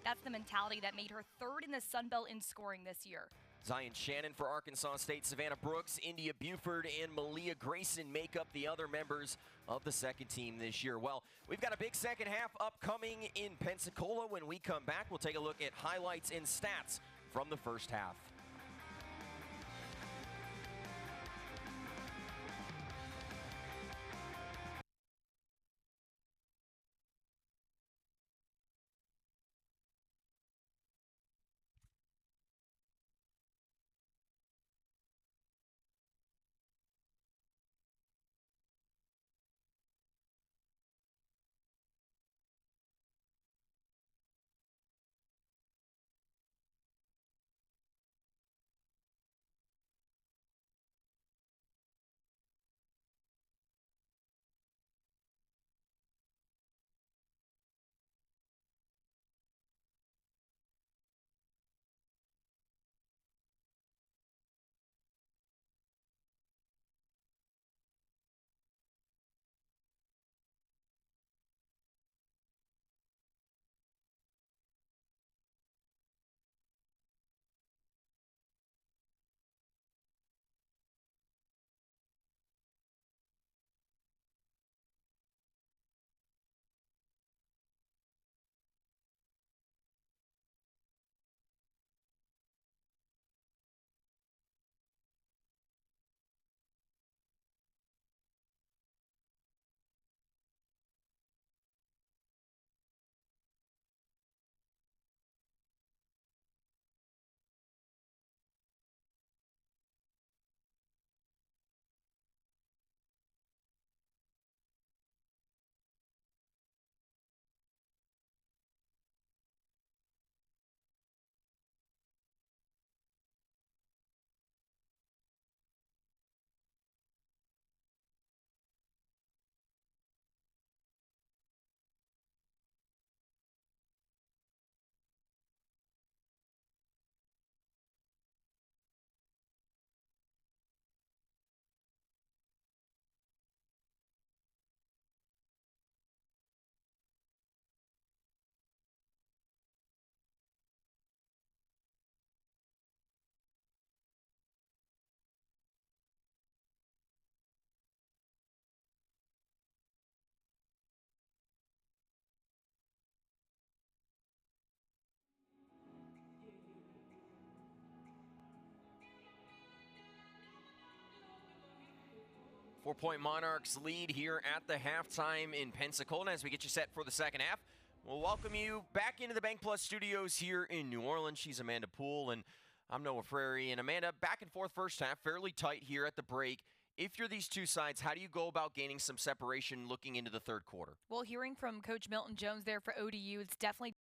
that's the mentality that made her 3rd in the Sun Belt in scoring this year. Zion Shannon for Arkansas State, Savannah Brooks, India Buford, and Malia Grayson make up the other members of the second team this year. Well, we've got a big second half upcoming in Pensacola. When we come back, we'll take a look at highlights and stats from the first half. 4-point Monarchs lead here at the halftime in Pensacola. As we get you set for the second half, we'll welcome you back into the Bank Plus studios here in New Orleans. She's Amanda Poole, and I'm Noah Frary. And Amanda, back and forth first half, fairly tight here at the break. If you're these two sides, how do you go about gaining some separation looking into the third quarter? Well, hearing from Coach Milton Jones there for ODU, it's definitely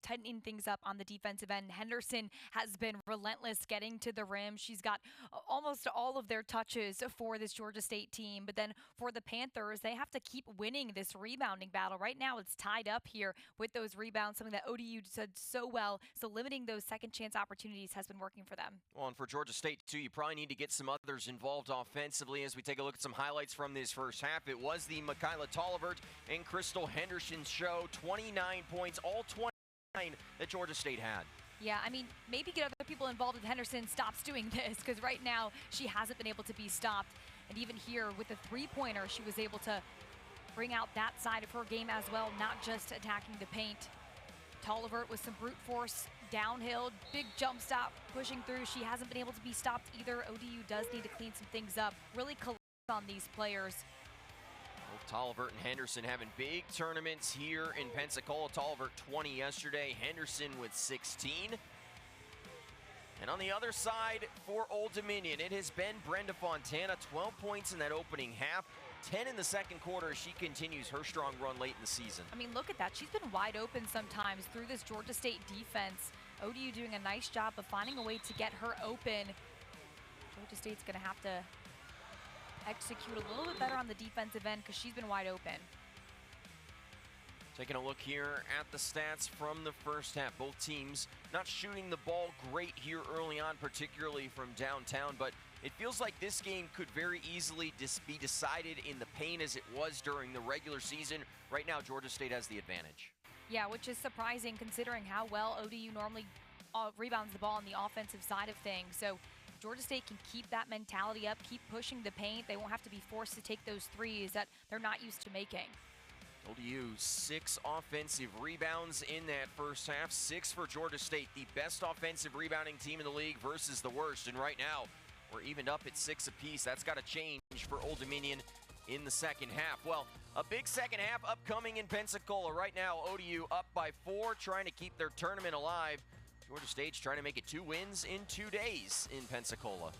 tightening things up on the defensive end. Henderson has been relentless getting to the rim. She's got almost all of their touches for this Georgia State team. But then for the Panthers, they have to keep winning this rebounding battle. Right now, it's tied up here with those rebounds, something that ODU did so well. So limiting those second chance opportunities has been working for them. Well, and for Georgia State, too, you probably need to get some others involved offensively as we take a look at some highlights from this first half. It was the Michaela Tollivert and Crystal Henderson show. 29 points, all 29 that Georgia State had. Yeah, I mean, maybe get other people involved if Henderson stops doing this, because right now she hasn't been able to be stopped. And even here with the three-pointer, she was able to bring out that side of her game as well, not just attacking the paint. Tollivert with some brute force downhill, big jump stop, pushing through. She hasn't been able to be stopped either. ODU does need to clean some things up, really collect on these players. Both Tollivert and Henderson having big tournaments here in Pensacola. Tollivert 20 yesterday, Henderson with 16. And on the other side for Old Dominion, it has been Brenda Fontana, 12 points in that opening half, 10 in the second quarter as she continues her strong run late in the season. I mean, look at that. She's been wide open sometimes through this Georgia State defense. ODU doing a nice job of finding a way to get her open. Georgia State's going to have to execute a little bit better on the defensive end because she's been wide open. Taking a look here at the stats from the first half. Both teams not shooting the ball great here early on, particularly from downtown, but it feels like this game could very easily be decided in the paint as it was during the regular season. Right now, Georgia State has the advantage. Yeah, which is surprising considering how well ODU normally rebounds the ball on the offensive side of things. So Georgia State can keep that mentality up, keep pushing the paint. They won't have to be forced to take those threes that they're not used to making. ODU, 6 offensive rebounds in that first half. 6 for Georgia State, the best offensive rebounding team in the league versus the worst. And right now, we're evened up at 6 apiece. That's got to change for Old Dominion in the second half. Well, a big second half upcoming in Pensacola. Right now, ODU up by 4, trying to keep their tournament alive. Georgia State's trying to make it 2 wins in 2 days in Pensacola.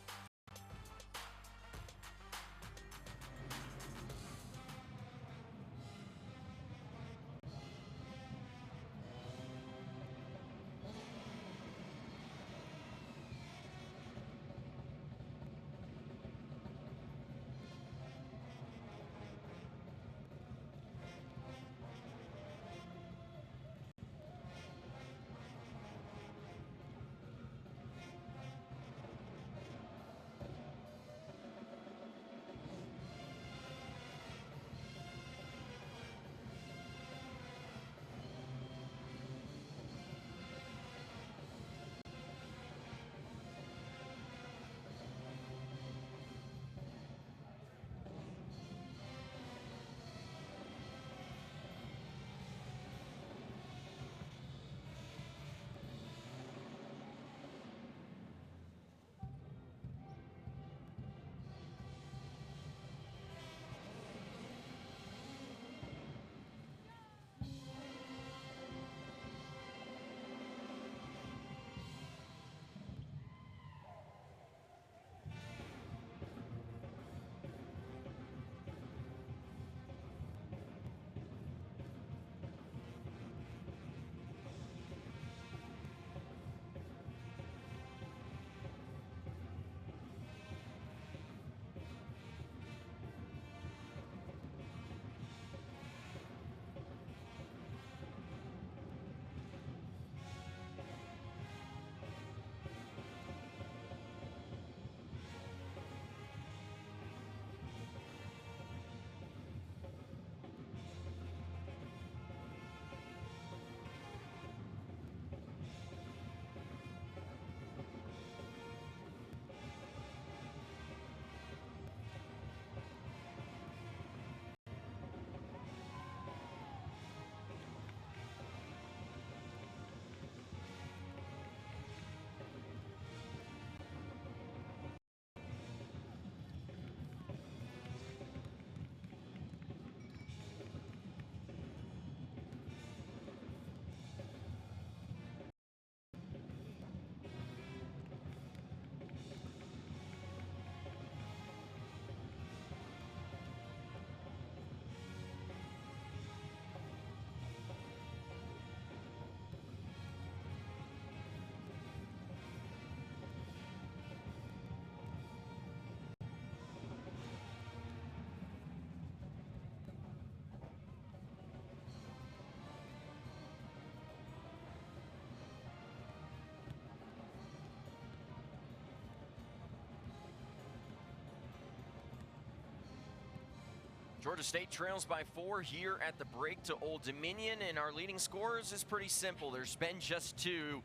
Georgia State trails by 4 here at the break to Old Dominion, and our leading scorers is pretty simple. There's been just 2.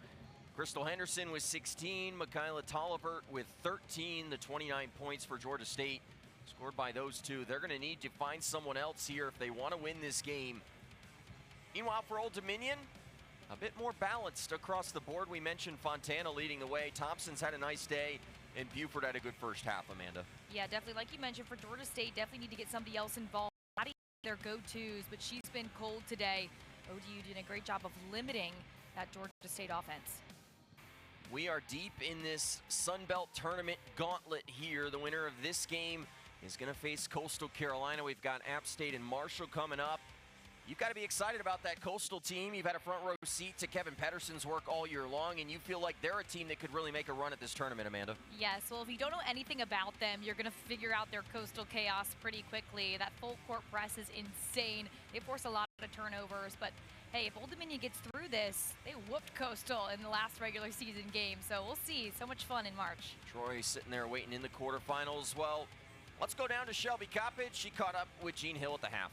Crystal Henderson with 16, Michaela Tollivert with 13. The 29 points for Georgia State scored by those 2. They're going to need to find someone else here if they want to win this game. Meanwhile, for Old Dominion, a bit more balanced across the board. We mentioned Fontana leading the way. Thompson's had a nice day, and Buford had a good first half, Amanda. Yeah, definitely. Like you mentioned, for Georgia State, definitely need to get somebody else involved. Not even their go-tos, but she's been cold today. ODU did a great job of limiting that Georgia State offense. We are deep in this Sun Belt Tournament gauntlet here. The winner of this game is going to face Coastal Carolina. We've got App State and Marshall coming up. You've got to be excited about that Coastal team. You've had a front row seat to Kevin Pedersen's work all year long, and you feel like they're a team that could really make a run at this tournament, Amanda. Yes, well, if you don't know anything about them, you're going to figure out their Coastal chaos pretty quickly. That full court press is insane. They force a lot of turnovers, but hey, if Old Dominion gets through this, they whooped Coastal in the last regular season game, so we'll see. So much fun in March. Troy sitting there waiting in the quarterfinals. Well, let's go down to Shelby Coppage. She caught up with Jean Hill at the half.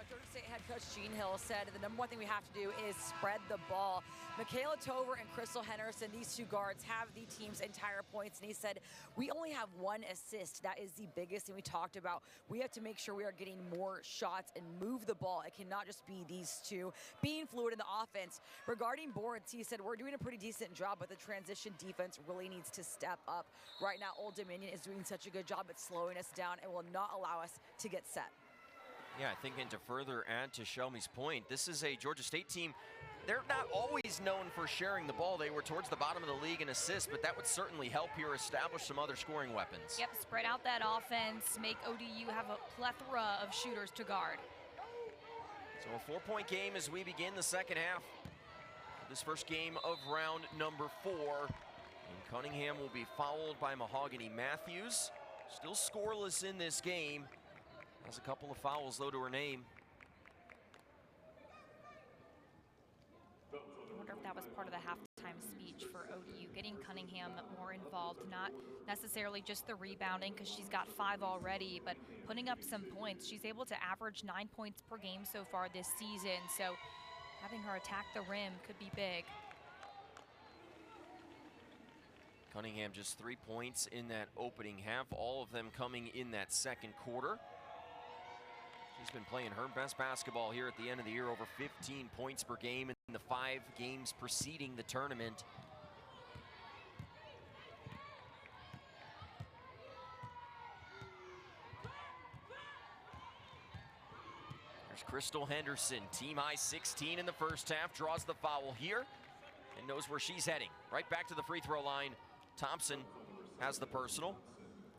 Georgia State head coach Jean Hill said the number one thing we have to do is spread the ball. Michaela Tover and Crystal Henderson, these 2 guards, have the team's entire points, and he said we only have 1 assist. That is the biggest thing we talked about. We have to make sure we are getting more shots and move the ball. It cannot just be these 2 being fluid in the offense. Regarding boards, he said we're doing a pretty decent job, but the transition defense really needs to step up. Right now, Old Dominion is doing such a good job at slowing us down and will not allow us to get set. Yeah, I think, and to further add to Shelby's point, this is a Georgia State team. They're not always known for sharing the ball. They were towards the bottom of the league in assists, but that would certainly help here establish some other scoring weapons. Yep, spread out that offense, make ODU have a plethora of shooters to guard. So a 4-point game as we begin the second half. This first game of round number 4. And Cunningham will be fouled by Mahogany Matthews. Still scoreless in this game. Has a couple of fouls, though, to her name. I wonder if that was part of the halftime speech for ODU, getting Cunningham more involved, not necessarily just the rebounding, because she's got 5 already, but putting up some points. She's able to average 9 points per game so far this season, so having her attack the rim could be big. Cunningham just 3 points in that opening half, all of them coming in that second quarter. She's been playing her best basketball here at the end of the year, over 15 points per game in the 5 games preceding the tournament. There's Crystal Henderson, team high 16 in the first half, draws the foul here and knows where she's heading. Right back to the free throw line. Thompson has the personal.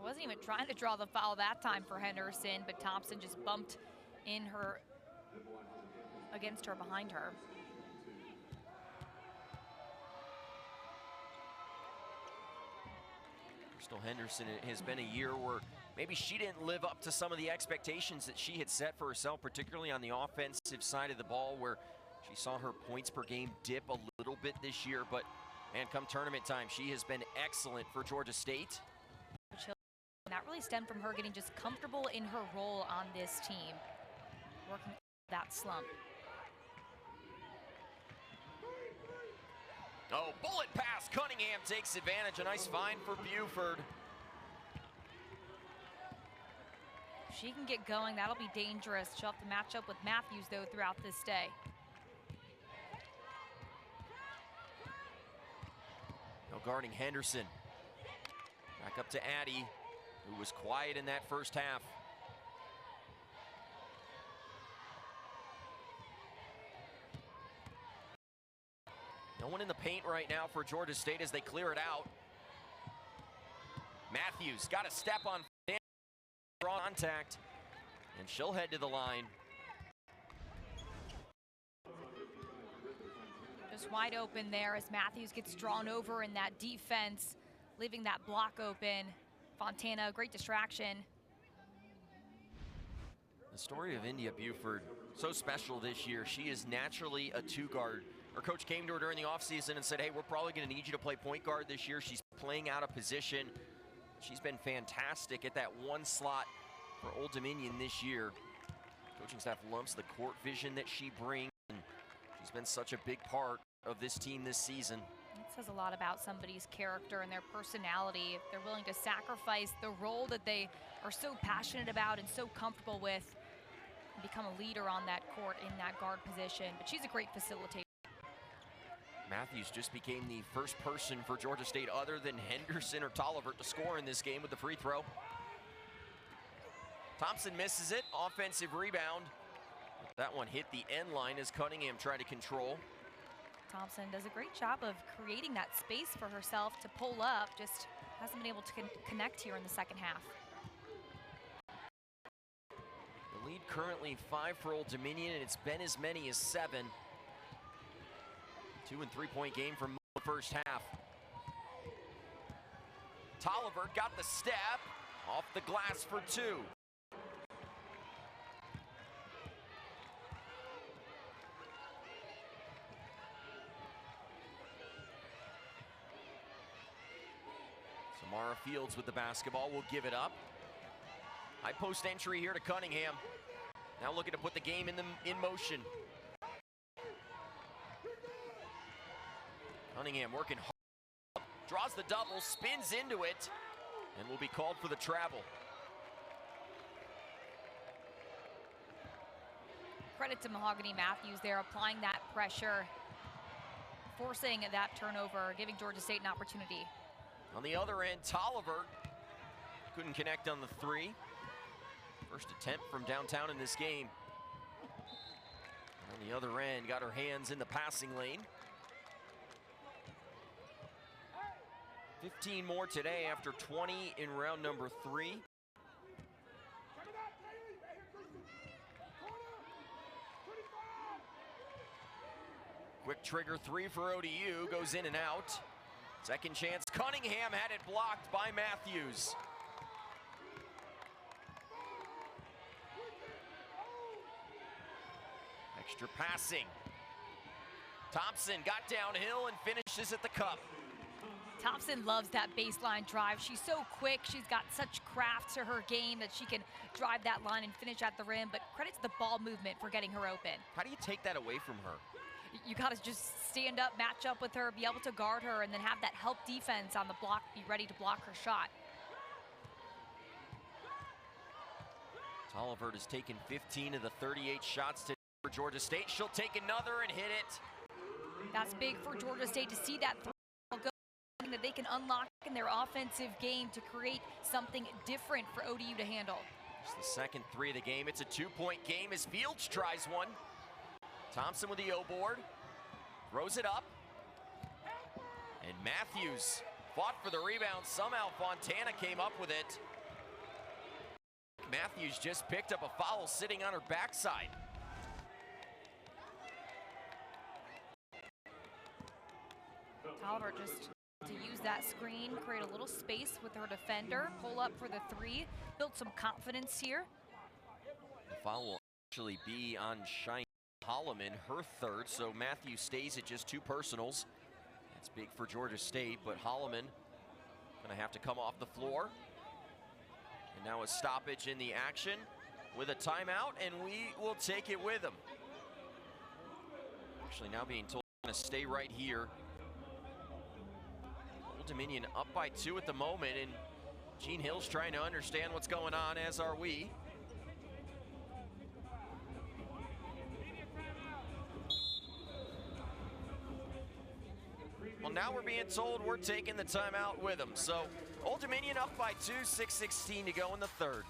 Wasn't even trying to draw the foul that time for Henderson, but Thompson just bumped in her, against her, behind her. Crystal Henderson, it has been a year where maybe she didn't live up to some of the expectations that she had set for herself, particularly on the offensive side of the ball, where she saw her points per game dip a little bit this year, but man, come tournament time, she has been excellent for Georgia State. That really stemmed from her getting just comfortable in her role on this team, working that slump. Oh, bullet pass. Cunningham takes advantage. A nice find for Buford. If she can get going, that'll be dangerous. She'll have to match up with Matthews, though, throughout this day. Now guarding Henderson. Back up to Addie, who was quiet in that first half. No one in the paint right now for Georgia State as they clear it out. Matthews got a step on contact, and she'll head to the line. Just wide open there as Matthews gets drawn over in that defense, leaving that block open. Fontana, great distraction. The story of India Buford, so special this year. She is naturally a two-guard. Her coach came to her during the offseason and said, hey, we're probably going to need you to play point guard this year. She's playing out of position. She's been fantastic at that one slot for Old Dominion this year. Coaching staff loves the court vision that she brings, and she's been such a big part of this team this season. It says a lot about somebody's character and their personality. If they're willing to sacrifice the role that they are so passionate about and so comfortable with and become a leader on that court in that guard position. But she's a great facilitator. Matthews just became the first person for Georgia State other than Henderson or Tolliver to score in this game with the free throw. Thompson misses it, offensive rebound. That one hit the end line as Cunningham tried to control. Thompson does a great job of creating that space for herself to pull up, just hasn't been able to connect here in the second half. The lead currently 5 for Old Dominion, and it's been as many as 7. 2- and 3-point game from the first half. Tolliver got the step, off the glass for 2. Samara Fields with the basketball will give it up. High post entry here to Cunningham. Now looking to put the game in motion. Cunningham working hard, draws the double, spins into it, and will be called for the travel. Credit to Mahogany Matthews there, applying that pressure, forcing that turnover, giving Georgia State an opportunity. On the other end, Tolliver couldn't connect on the 3. First attempt from downtown in this game. On the other end, got her hands in the passing lane. 15 more today after 20 in round number 3. Quick trigger 3 for ODU, goes in and out. Second chance, Cunningham had it blocked by Matthews. Extra passing. Thompson got downhill and finishes at the cup. Thompson loves that baseline drive. She's so quick. She's got such craft to her game that she can drive that line and finish at the rim, but credit to the ball movement for getting her open. How do you take that away from her? You got to just stand up, match up with her, be able to guard her, and then have that help defense on the block, be ready to block her shot. Tolliver has taken 15 of the 38 shots today for Georgia State. She'll take another and hit it. That's big for Georgia State to see that go, that they can unlock in their offensive game to create something different for ODU to handle. It's the second 3 of the game. It's a 2-point game as Fields tries one. Thompson with the O-board, throws it up. And Matthews fought for the rebound. Somehow Fontana came up with it. Matthews just picked up a foul sitting on her backside. Tolliver just to use that screen, create a little space with her defender, pull up for the 3, build some confidence here. The foul will actually be on Shine Holloman, her 3rd, so Matthews stays at just 2 personals. That's big for Georgia State, but Holloman gonna have to come off the floor. And now a stoppage in the action with a timeout, and we will take it with them. Actually now being told to stay right here. Old Dominion up by 2 at the moment, and Gene Hill's trying to understand what's going on, as are we. Well, now we're being told we're taking the timeout with them. So Old Dominion up by 2, 6:16 to go in the 3rd.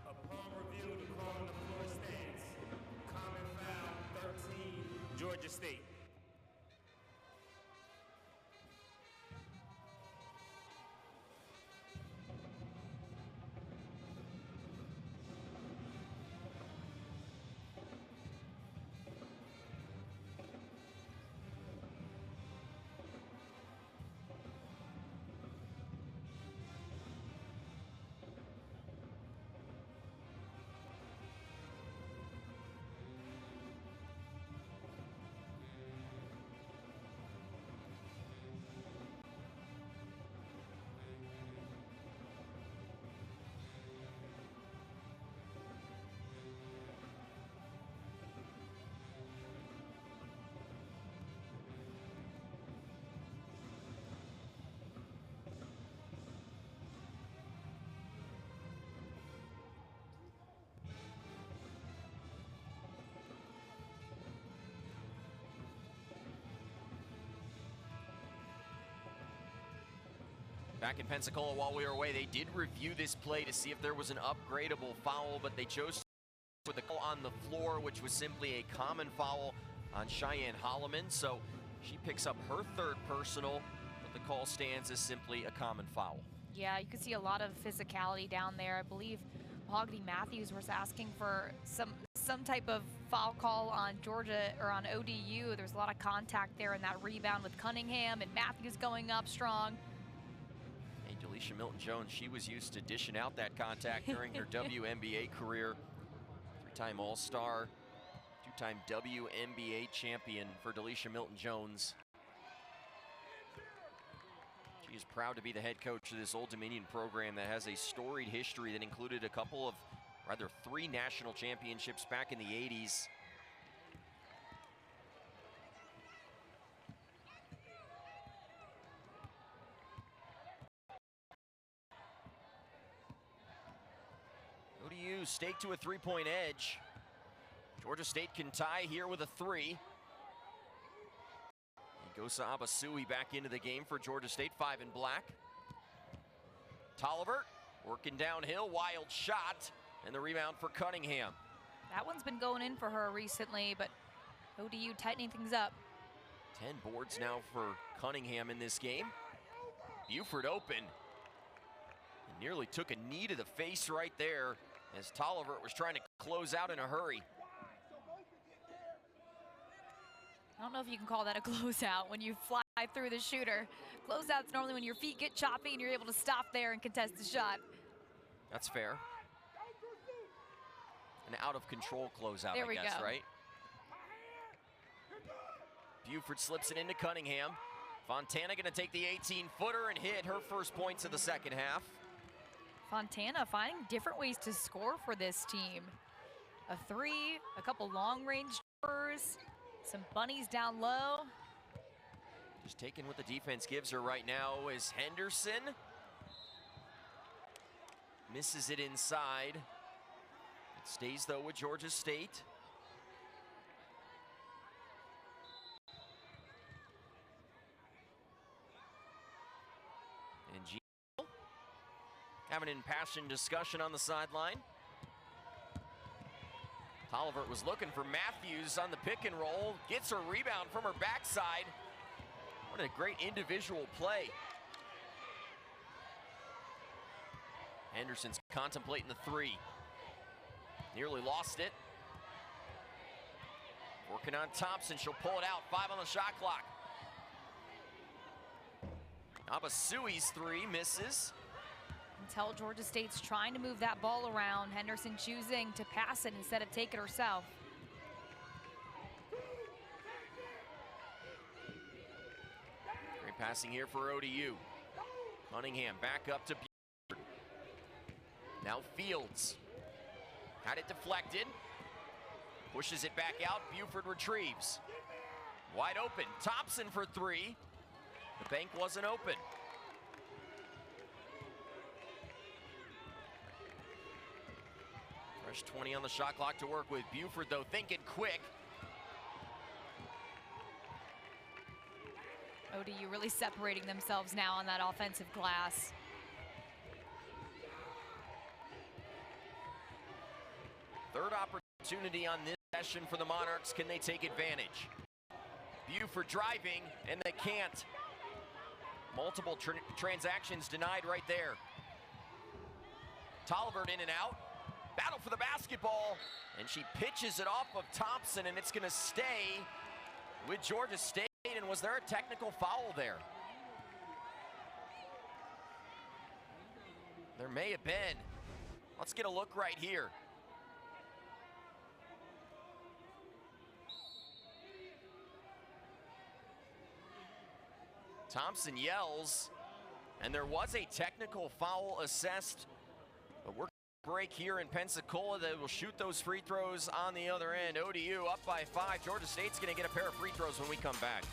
Upon review, the call on the floor stands. Common foul, 13, Georgia State. Back in Pensacola while we were away, they did review this play to see if there was an upgradable foul, but they chose with the call on the floor, which was simply a common foul on Cheyenne Holloman. So she picks up her third personal, but the call stands as simply a common foul. Yeah, you could see a lot of physicality down there. I believe Mahogany Matthews was asking for some type of foul call on Georgia or on ODU. There's a lot of contact there in that rebound with Cunningham and Matthews going up strong. Delisha Milton-Jones, she was used to dishing out that contact during her WNBA career. Three-time All-Star, two-time WNBA champion for Delisha Milton-Jones. She is proud to be the head coach of this Old Dominion program that has a storied history that included three national championships back in the 80s. ODU staked to a three-point edge. Georgia State can tie here with a three. Gosa Abasui back into the game for Georgia State, 5 in black. Tolliver working downhill, wild shot, and the rebound for Cunningham. That one's been going in for her recently, but ODU tightening things up. 10 boards now for Cunningham in this game. Buford open. And nearly took a knee to the face right there as Tolliver was trying to close out in a hurry. I don't know if you can call that a closeout when you fly through the shooter. Closeout's normally when your feet get choppy and you're able to stop there and contest the shot. That's fair. An out-of-control closeout, I guess, right? Buford slips it into Cunningham. Fontana gonna take the 18-footer and hit her first points of the second half. Fontana finding different ways to score for this team. A three, a couple long-range jumpers, some bunnies down low. Just taking what the defense gives her right now is Henderson. Misses it inside. It stays, though, with Georgia State. And G having an impassioned discussion on the sideline. Tolliver was looking for Matthews on the pick and roll. Gets her rebound from her backside. What a great individual play. Henderson's contemplating the three. Nearly lost it. Working on Thompson, she'll pull it out. 5 on the shot clock. Abasui's three misses. Until Georgia State's trying to move that ball around, Henderson choosing to pass it instead of take it herself. Great passing here for ODU. Cunningham back up to Buford. Now Fields had it deflected. Pushes it back out. Buford retrieves. Wide open. Thompson for three. The bank wasn't open. Fresh 20 on the shot clock to work with. Buford, though, thinking quick. ODU really separating themselves now on that offensive glass. Third opportunity on this session for the Monarchs. Can they take advantage? Buford driving, and they can't. Multiple transactions denied right there. Tolliver in and out. Battle for the basketball, and she pitches it off of Thompson, and it's going to stay with Georgia State. And was there a technical foul there? There may have been. Let's get a look right here. Thompson yells, and there was a technical foul assessed. But we're break here in Pensacola. They will shoot those free throws on the other end. ODU up by 5. Georgia State's going to get a pair of free throws when we come back.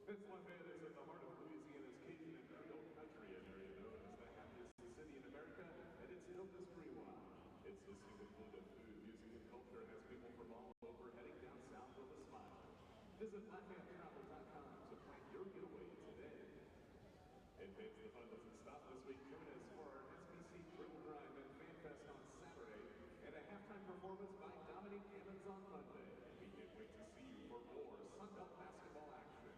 This one is at the heart of Louisiana's Cajun and Creole country, an area known as the happiest city in America, and it's Hilda's Rewind. Its distinctive blend of food, music, and culture has people from all over heading down south with a smile. Visit LafayetteTravel.com to plan your getaway today. And fans, the fun doesn't stop this week. Join us for our SBC Drill Drive and Fan Fest on Saturday, and a halftime performance by Dominique Ammons on Monday. We can't wait to see you for more Sunbelt basketball action.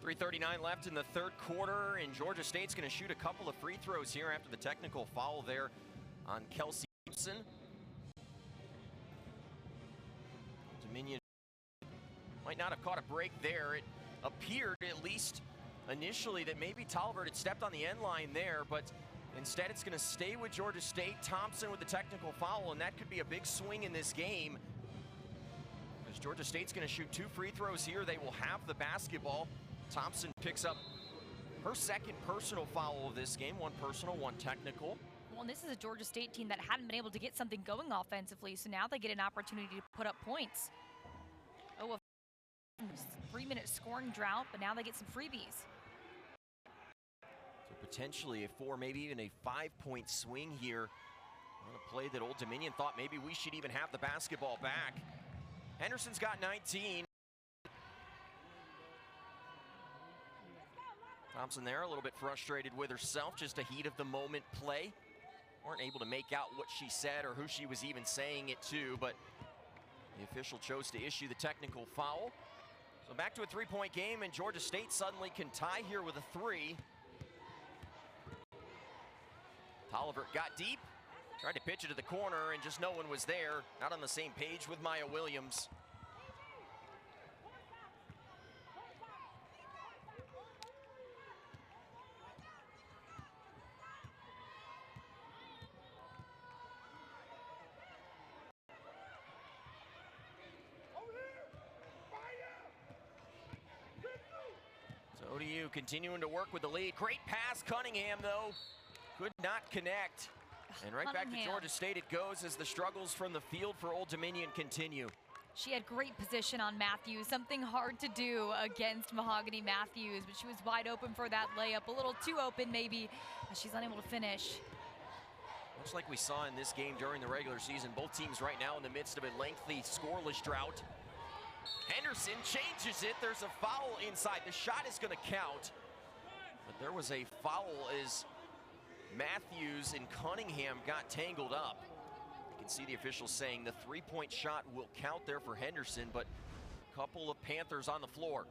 .339 left in the third quarter, and Georgia State's going to shoot a couple of free throws here after the technical foul there on Kelsey Gibson. Dominion might not have caught a break there. It appeared, at least initially, that maybe Tolliver had stepped on the end line there, but instead it's going to stay with Georgia State. Thompson with the technical foul, and that could be a big swing in this game. As Georgia State's going to shoot 2 free throws here, they will have the basketball. Thompson picks up her second personal foul of this game, 1 personal, 1 technical. Well, and this is a Georgia State team that hadn't been able to get something going offensively, so now they get an opportunity to put up points. Oh, a 3-minute scoring drought, but now they get some freebies. So potentially a 4, maybe even a 5-point swing here on a play that Old Dominion thought maybe we should even have the basketball back. Henderson's got 19. Thompson there, a little bit frustrated with herself, just a heat of the moment play. Weren't able to make out what she said or who she was even saying it to, but the official chose to issue the technical foul. So back to a three-point game, and Georgia State suddenly can tie here with a three. Tolliver got deep, tried to pitch it to the corner, and just no one was there. Not on the same page with Maya Williams. So ODU continuing to work with the lead. Great pass, Cunningham, though. Could not connect. And right back to Georgia State it goes as the struggles from the field for Old Dominion continue. She had great position on Matthews, something hard to do against Mahogany Matthews, but she was wide open for that layup, a little too open maybe, but she's unable to finish. Much like we saw in this game during the regular season, both teams right now in the midst of a lengthy scoreless drought. Henderson changes it. There's a foul inside. The shot is going to count, but there was a foul as Matthews and Cunningham got tangled up. You can see the officials saying the three-point shot will count there for Henderson, but a couple of Panthers on the floor.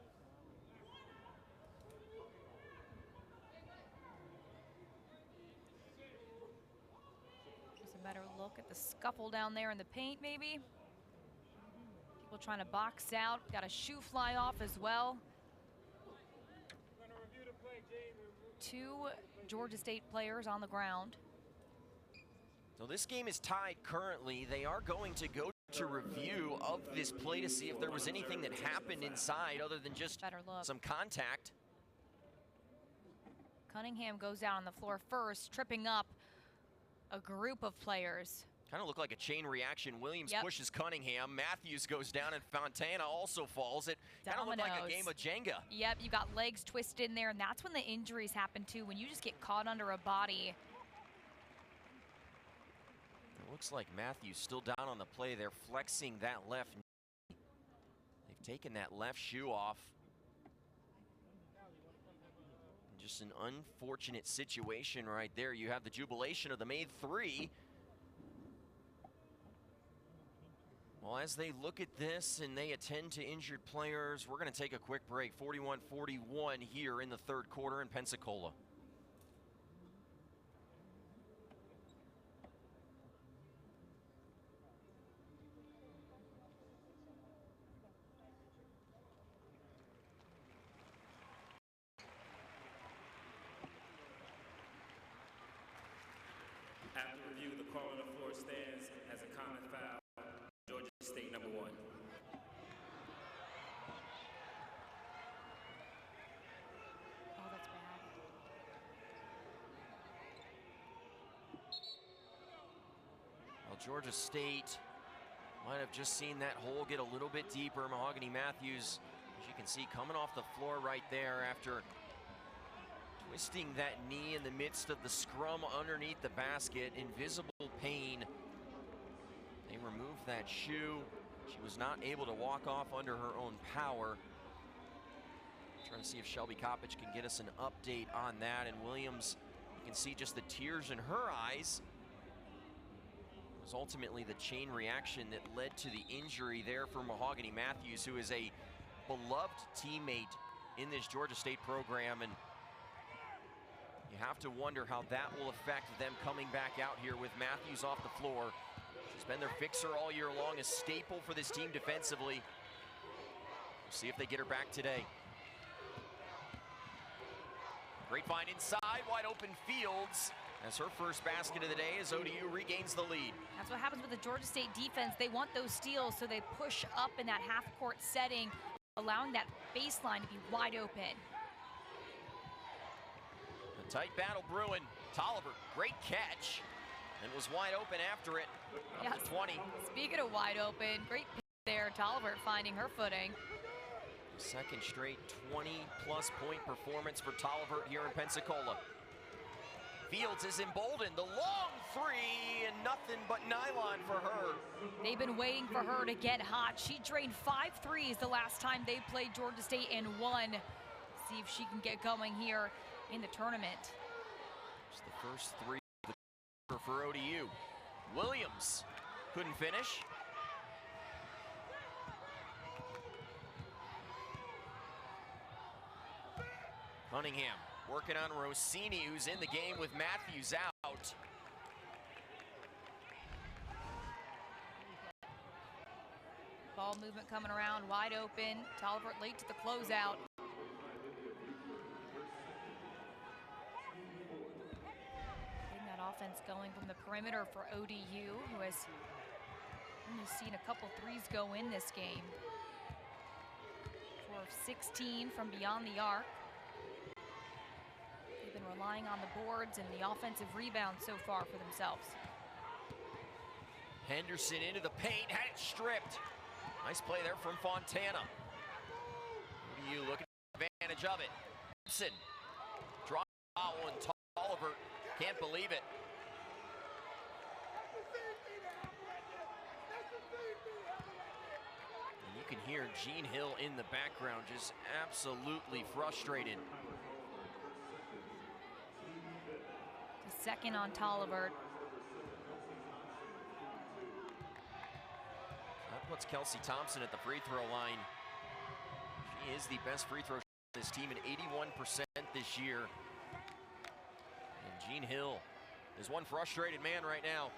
Just a better look at the scuffle down there in the paint, maybe. People trying to box out. Got a shoe fly off as well. Two Georgia State players on the ground. So this game is tied currently. They are going to go to review of this play to see if there was anything that happened inside other than just some contact. Cunningham goes out on the floor first, tripping up a group of players. Kind of looked like a chain reaction. Williams pushes Cunningham. Matthews goes down, and Fontana also falls. It kind of looked like a game of Jenga. Yep, you got legs twisted in there, and that's when the injuries happen too, when you just get caught under a body. It looks like Matthews still down on the play. They're flexing that left knee. They've taken that left shoe off. Just an unfortunate situation right there. You have the jubilation of the made three. Well, as they look at this and they attend to injured players, we're going to take a quick break. 41-41 here in the third quarter in Pensacola. After review, the call on the floor stands as a common foul. Georgia State number 1. Oh, that's bad. Well, Georgia State might have just seen that hole get a little bit deeper. Mahogany Matthews, as you can see, coming off the floor right there after twisting that knee in the midst of the scrum underneath the basket. Invisible pain. They removed that shoe. She was not able to walk off under her own power. Trying to see if Shelby Coppage can get us an update on that. And Williams, you can see just the tears in her eyes. It was ultimately the chain reaction that led to the injury there for Mahogany Matthews, who is a beloved teammate in this Georgia State program. And you have to wonder how that will affect them coming back out here with Matthews off the floor. She's been their fixer all year long, a staple for this team defensively. We'll see if they get her back today. Great find inside, wide open Fields. As her first basket of the day as ODU regains the lead. That's what happens with the Georgia State defense. They want those steals, so they push up in that half-court setting, allowing that baseline to be wide open. A tight battle brewing. Tolliver, great catch, and was wide open after it. Up to 20. Speaking of wide open, great pick there. Tolliver finding her footing. Second straight 20-plus point performance for Tolliver here in Pensacola. Fields is emboldened. The long three, and nothing but nylon for her. They've been waiting for her to get hot. She drained 5 threes the last time they played Georgia State and won. see if she can get going here in the tournament. Just the first three for ODU. Williams couldn't finish. Cunningham working on Rossini, who's in the game with Matthews out. Ball movement coming around, wide open. Tolliver late to the closeout. Getting that offense going from the perimeter for ODU, who has only seen a couple threes go in this game. 4 of 16 from beyond the arc. They've been relying on the boards and the offensive rebound so far for themselves. Henderson into the paint, had it stripped. Nice play there from Fontana. ODU looking for advantage of it. Gibson, draw one. Tolliver, can't believe it. And you can hear Jean Hill in the background, just absolutely frustrated. The second on Tolliver. That puts Kelsey Thompson at the free throw line. She is the best free throw shooter of this team at 81% this year. And Jean Hill is one frustrated man right now.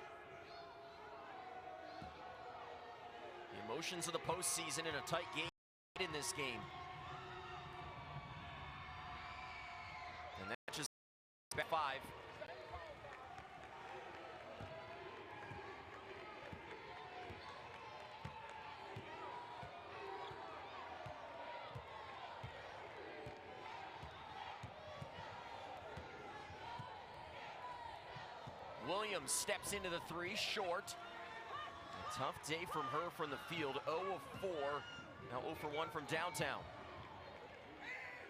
The emotions of the postseason in a tight game in this game. And that just back 5. Williams steps into the 3, short. A tough day from her from the field, 0 of 4. Now 0 for 1 from downtown.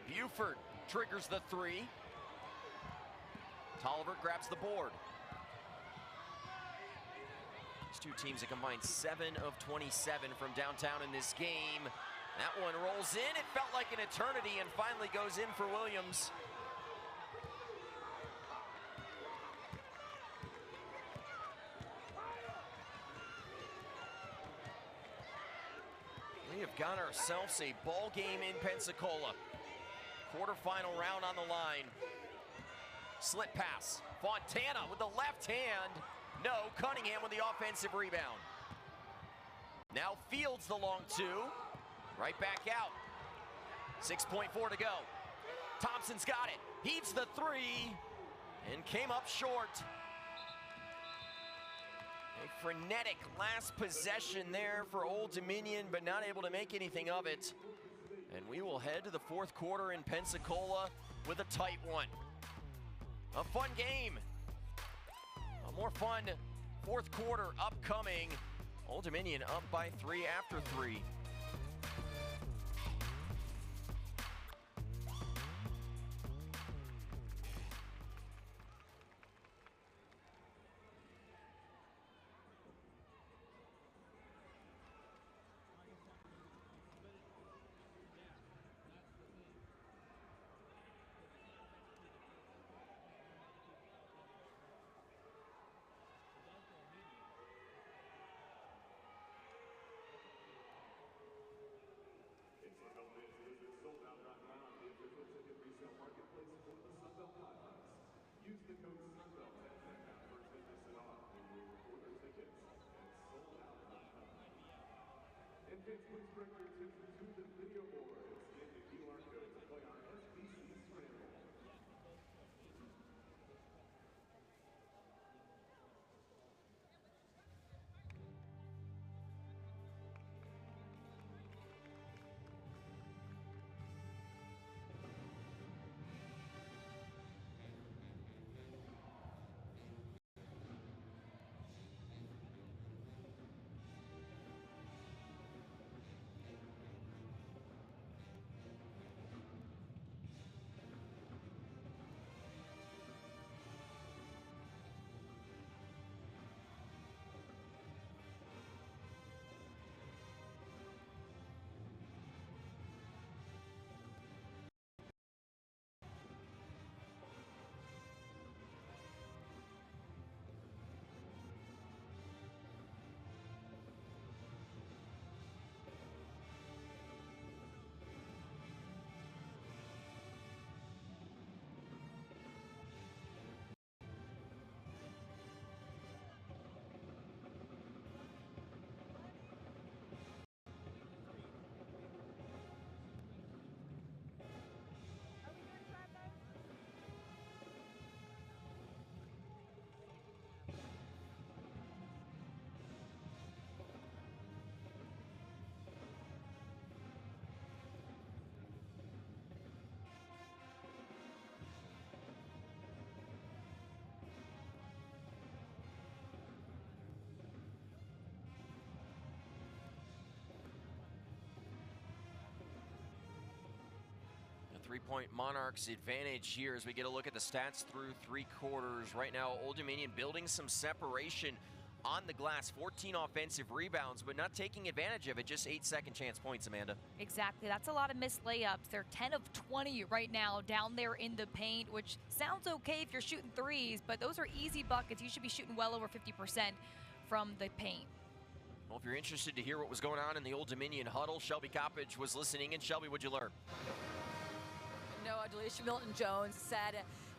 Buford triggers the 3. Tolliver grabs the board. These two teams have combined 7 of 27 from downtown in this game. That one rolls in. It felt like an eternity and finally goes in for Williams. We have got ourselves a ball game in Pensacola. Quarterfinal round on the line. Slit pass. Fontana with the left hand. No, Cunningham with the offensive rebound. Now Fields the long 2. Right back out. 6.4 to go. Thompson's got it. Heaves the 3 and came up short. A frenetic last possession there for Old Dominion, but not able to make anything of it. And we will head to the 4th quarter in Pensacola with a tight one. A fun game. A more fun 4th quarter upcoming. Old Dominion up by 3 after 3. Use the code SUNBELT at checkout for 10% off when you order tickets at souldout.com. And fans, please direct your attention to the video board. Scan the QR code to play our SBC Scramble. 3-point Monarchs advantage here as we get a look at the stats through 3 quarters. Right now, Old Dominion building some separation on the glass, 14 offensive rebounds, but not taking advantage of it. Just 8 second chance points, Amanda. Exactly. That's a lot of missed layups. They're 10 of 20 right now down there in the paint, which sounds okay if you're shooting threes, but those are easy buckets. You should be shooting well over 50% from the paint. Well, if you're interested to hear what was going on in the Old Dominion huddle, Shelby Coppage was listening. And Shelby, what'd you learn? Noah, Delisha Milton-Jones said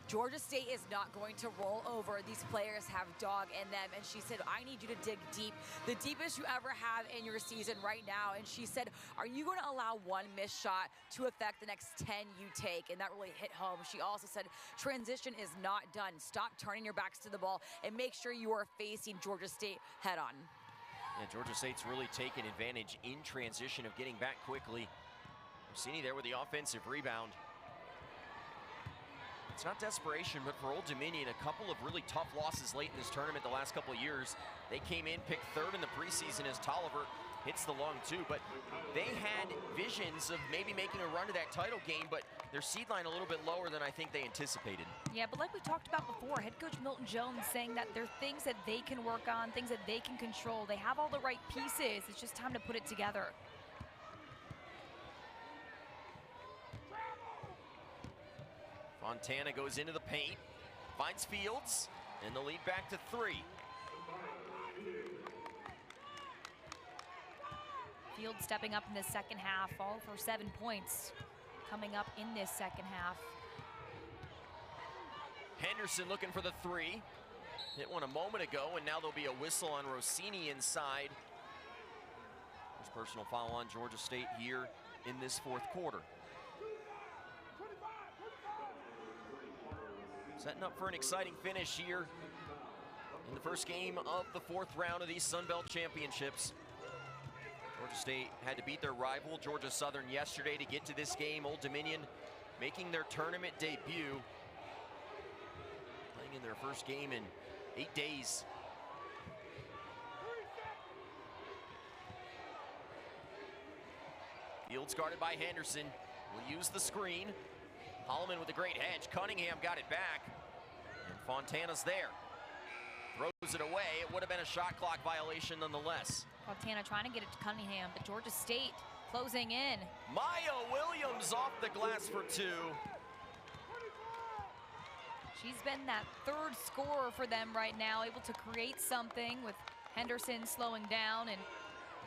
Georgia State is not going to roll over. These players have dog in them. And she said, I need you to dig deep, the deepest you ever have in your season right now. And she said, are you going to allow one missed shot to affect the next 10 you take? And that really hit home. She also said, transition is not done. Stop turning your backs to the ball and make sure you are facing Georgia State head on. Yeah, Georgia State's really taken advantage in transition of getting back quickly. Rossini there with the offensive rebound. It's not desperation, but for Old Dominion, a couple of really tough losses late in this tournament the last couple of years. They came in, picked 3rd in the preseason as Tolliver hits the long 2, but they had visions of maybe making a run to that title game, but their seed line a little bit lower than I think they anticipated. Yeah, but like we talked about before, head coach Milton Jones saying that there are things that they can work on, things that they can control. They have all the right pieces. It's just time to put it together. Fontana goes into the paint, finds Fields, and the lead back to 3. Fields stepping up in the second half, all for 7 points coming up in this second half. Henderson looking for the 3. Hit one a moment ago, and now there'll be a whistle on Rossini inside. First personal foul on Georgia State here in this 4th quarter. Setting up for an exciting finish here in the first game of the 4th round of these Sun Belt Championships. Georgia State had to beat their rival, Georgia Southern, yesterday to get to this game. Old Dominion making their tournament debut, playing in their first game in 8 days. Fields guarded by Henderson. Will use the screen. Holloman with a great hedge. Cunningham got it back. And Fontana's there. Throws it away. It would have been a shot clock violation nonetheless. Fontana trying to get it to Cunningham, but Georgia State closing in. Maya Williams off the glass for 2. She's been that 3rd scorer for them right now, able to create something with Henderson slowing down and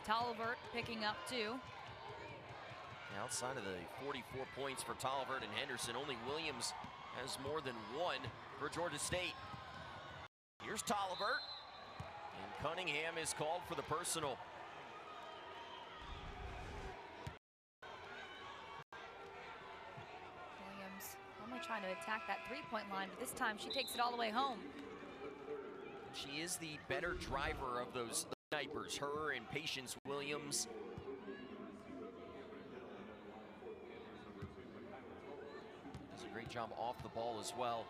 Tolliver picking up 2. Outside of the 44 points for Tolliver and Henderson, only Williams has more than 1 for Georgia State. Here's Tolliver, and Cunningham is called for the personal. Williams only trying to attack that 3-point line, but this time she takes it all the way home. She is the better driver of those snipers, her and Patience Williams. Does a great job off the ball as well.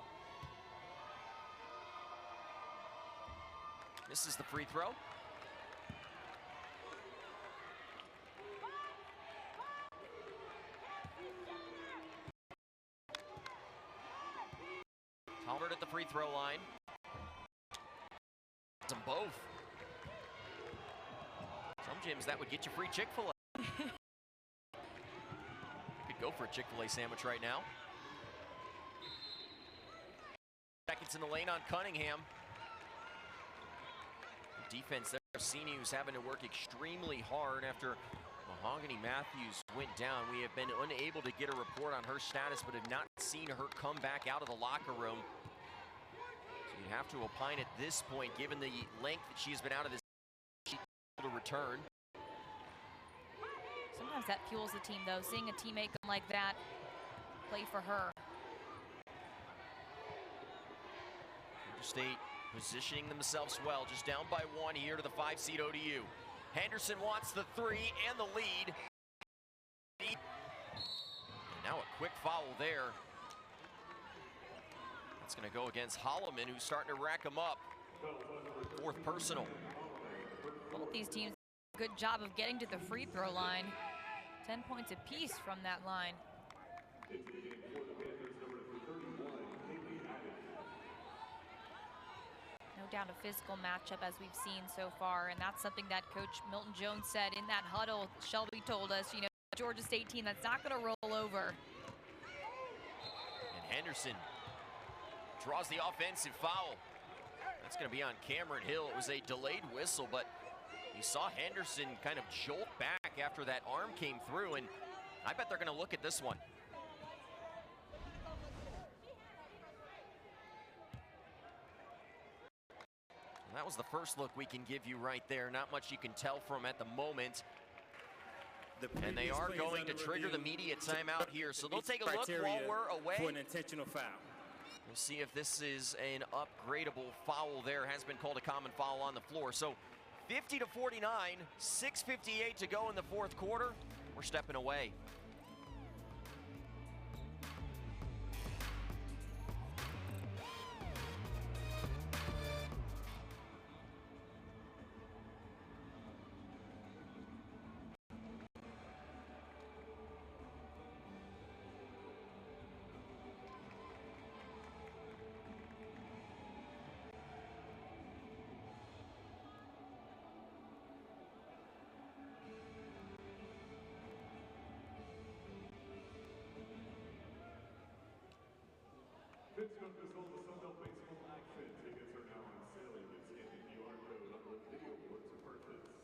Misses the free throw. Talbert at the free throw line. Them both. Some gyms that would get you free Chick-fil-A. You could go for a Chick-fil-A sandwich right now. Seconds in the lane on Cunningham. Defense there, Rossini, who's having to work extremely hard after Mahogany Matthews went down. We have been unable to get a report on her status, but have not seen her come back out of the locker room. So you have to opine at this point, given the length that she's been out of this, she's able to return. Sometimes that fuels the team, though, seeing a teammate like that play for her. Georgia State positioning themselves well, just down by 1 here to the 5-seed ODU. Henderson wants the 3 and the lead. And now a quick foul there. That's going to go against Holloman, who's starting to rack them up. 4th personal. Both these teams do a good job of getting to the free throw line. 10 points apiece from that line. Into the game for the Panthers, number 31, Haley Adams. No doubt a physical matchup as we've seen so far, and that's something that Coach Milton Jones said in that huddle. Shelby told us, you know, Georgia State team that's not going to roll over. And Henderson draws the offensive foul. That's going to be on Cameron Hill. It was a delayed whistle, but you saw Henderson kind of jolt back after that arm came through, and I bet they're going to look at this one. And that was the first look we can give you right there. Not much you can tell from at the moment. And they are going to trigger the media timeout here, so they'll take a look while we're away. For an intentional foul. We'll see if this is an upgradable foul there. Has been called a common foul on the floor. So 50-49, 6:58 to go in the fourth quarter. We're stepping away. Pittsburgh is all the Sunbelt baseball action. Tickets are now on sale. You can scan the QR code on the video board to purchase.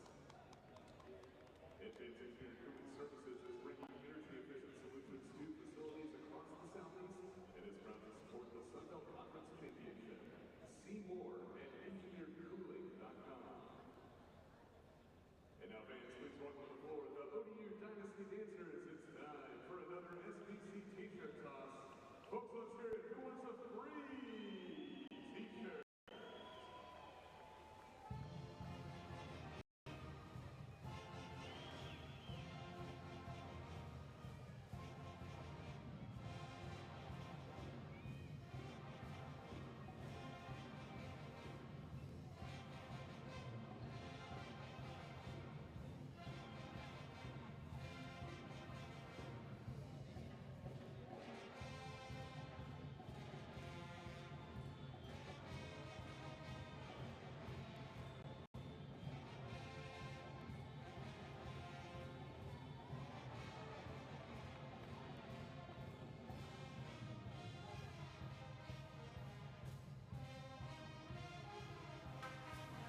Advanced Engineering Cooling Services is bringing energy-efficient solutions to facilities across the Southeast and is proud to support the Sunbelt Conference Championship. See more at engineeredcooling.com. And now, fans, please welcome to the floor the ODU Dynasty Dancers. It's time for another SBC T-shirt toss. Folks, let's hear it. Who wants a free T-shirt?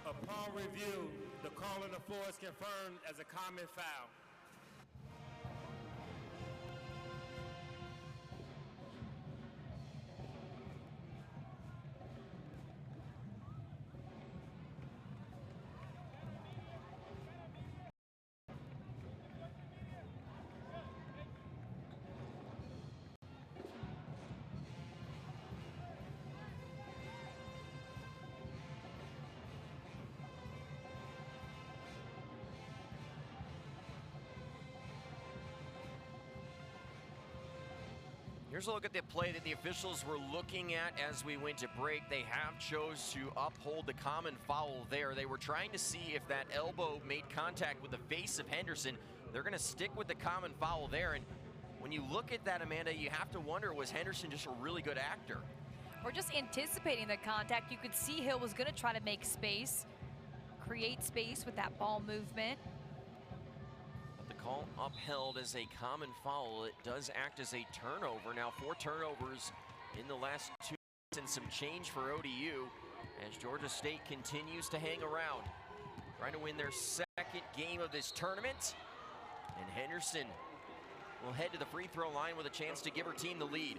Upon review, the call on the floor is confirmed as a common foul. Here's a look at the play that the officials were looking at as we went to break. They have chose to uphold the common foul there. They were trying to see if that elbow made contact with the face of Henderson. They're going to stick with the common foul there. And when you look at that, Amanda, you have to wonder, was Henderson just a really good actor? Or just anticipating the contact. You could see Hill was going to try to make space, create space with that ball movement. Call upheld as a common foul. It does act as a turnover. Now 4 turnovers in the last 2 and some change for ODU as Georgia State continues to hang around, trying to win their second game of this tournament. And Henderson will head to the free throw line with a chance to give her team the lead.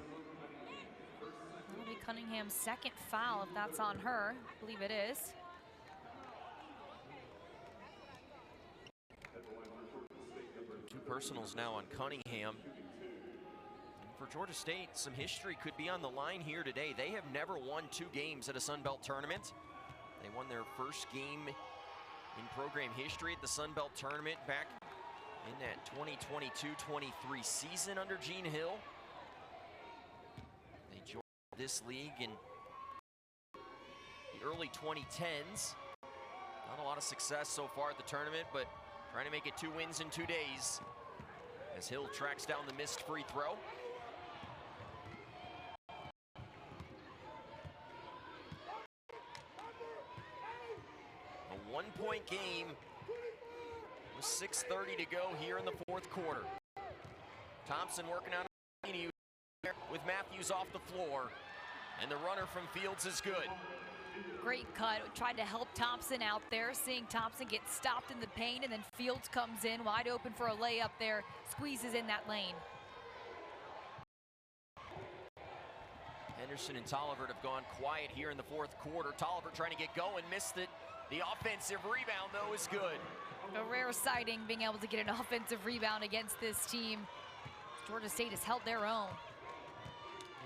That'll be Cunningham's second foul if that's on her. I believe it is. Personals now on Cunningham. And for Georgia State, some history could be on the line here today. They have never won 2 games at a Sun Belt tournament. They won their first game in program history at the Sun Belt tournament back in that 2022-23 season under Gene Hill. They joined this league in the early 2010s. Not a lot of success so far at the tournament, but trying to make it 2 wins in 2 days as Hill tracks down the missed free throw. 1-point game with 6:30 to go here in the fourth quarter. Thompson working on with Matthews off the floor, and the runner from Fields is good. Great cut. Tried to help Thompson out there, seeing Thompson get stopped in the paint, and then Fields comes in wide open for a layup there, squeezes in that lane. Henderson and Tolliver have gone quiet here in the fourth quarter. Tolliver trying to get going, missed it. The offensive rebound, though, is good. A rare sighting, being able to get an offensive rebound against this team. Georgia State has held their own.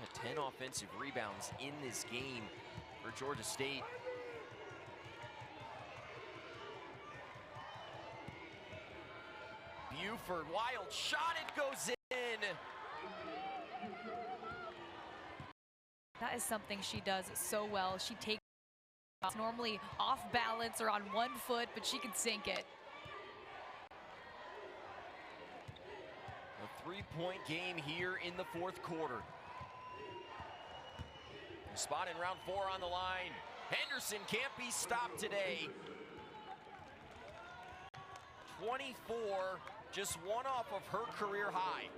Yeah, 10 offensive rebounds in this game for Georgia State. Buford, wild shot, it goes in. That is something she does so well. She takes normally off balance or on one foot, but she can sink it. A 3-point game here in the fourth quarter. Spot in round 4 on the line. Henderson can't be stopped today. 24, just one off of her career high.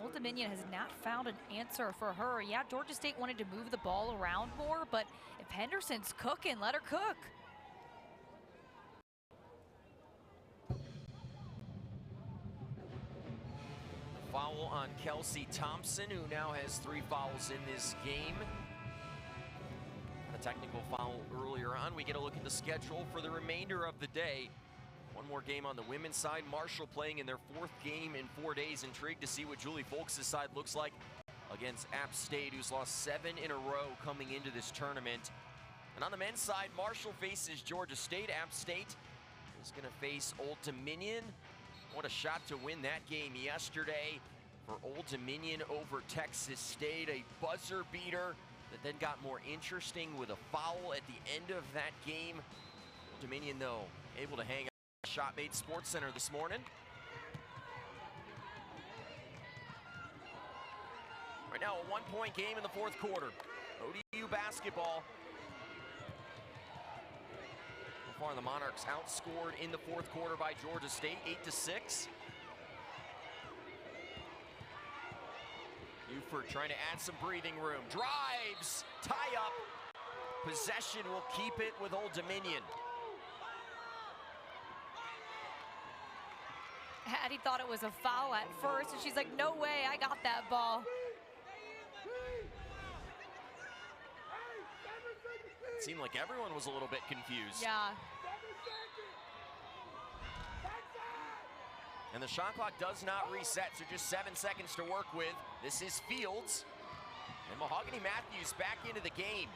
Old Dominion has not found an answer for her. Yeah, Georgia State wanted to move the ball around more, but if Henderson's cooking, let her cook. Foul on Kelsey Thompson, who now has 3 fouls in this game. A technical foul earlier on. We get a look at the schedule for the remainder of the day. One more game on the women's side. Marshall playing in their 4th game in 4 days. Intrigued to see what Julie Folks' side looks like against App State, who's lost 7 in a row coming into this tournament. And on the men's side, Marshall faces Georgia State. App State is going to face Old Dominion. What a shot to win that game yesterday for Old Dominion over Texas State. A buzzer beater that then got more interesting with a foul at the end of that game. Old Dominion, though, able to hang on. Shot made Sports Center this morning. Right now, a 1-point game in the fourth quarter. ODU basketball. So far, the Monarchs outscored in the fourth quarter by Georgia State, 8-6. Buford trying to add some breathing room. Drives, tie up. Possession will keep it with Old Dominion. Hattie thought it was a foul at first, and she's like, no way, I got that ball. It seemed like everyone was a little bit confused. Yeah. And the shot clock does not reset, so just 7 seconds to work with. This is Fields. And Mahogany Matthews back into the game.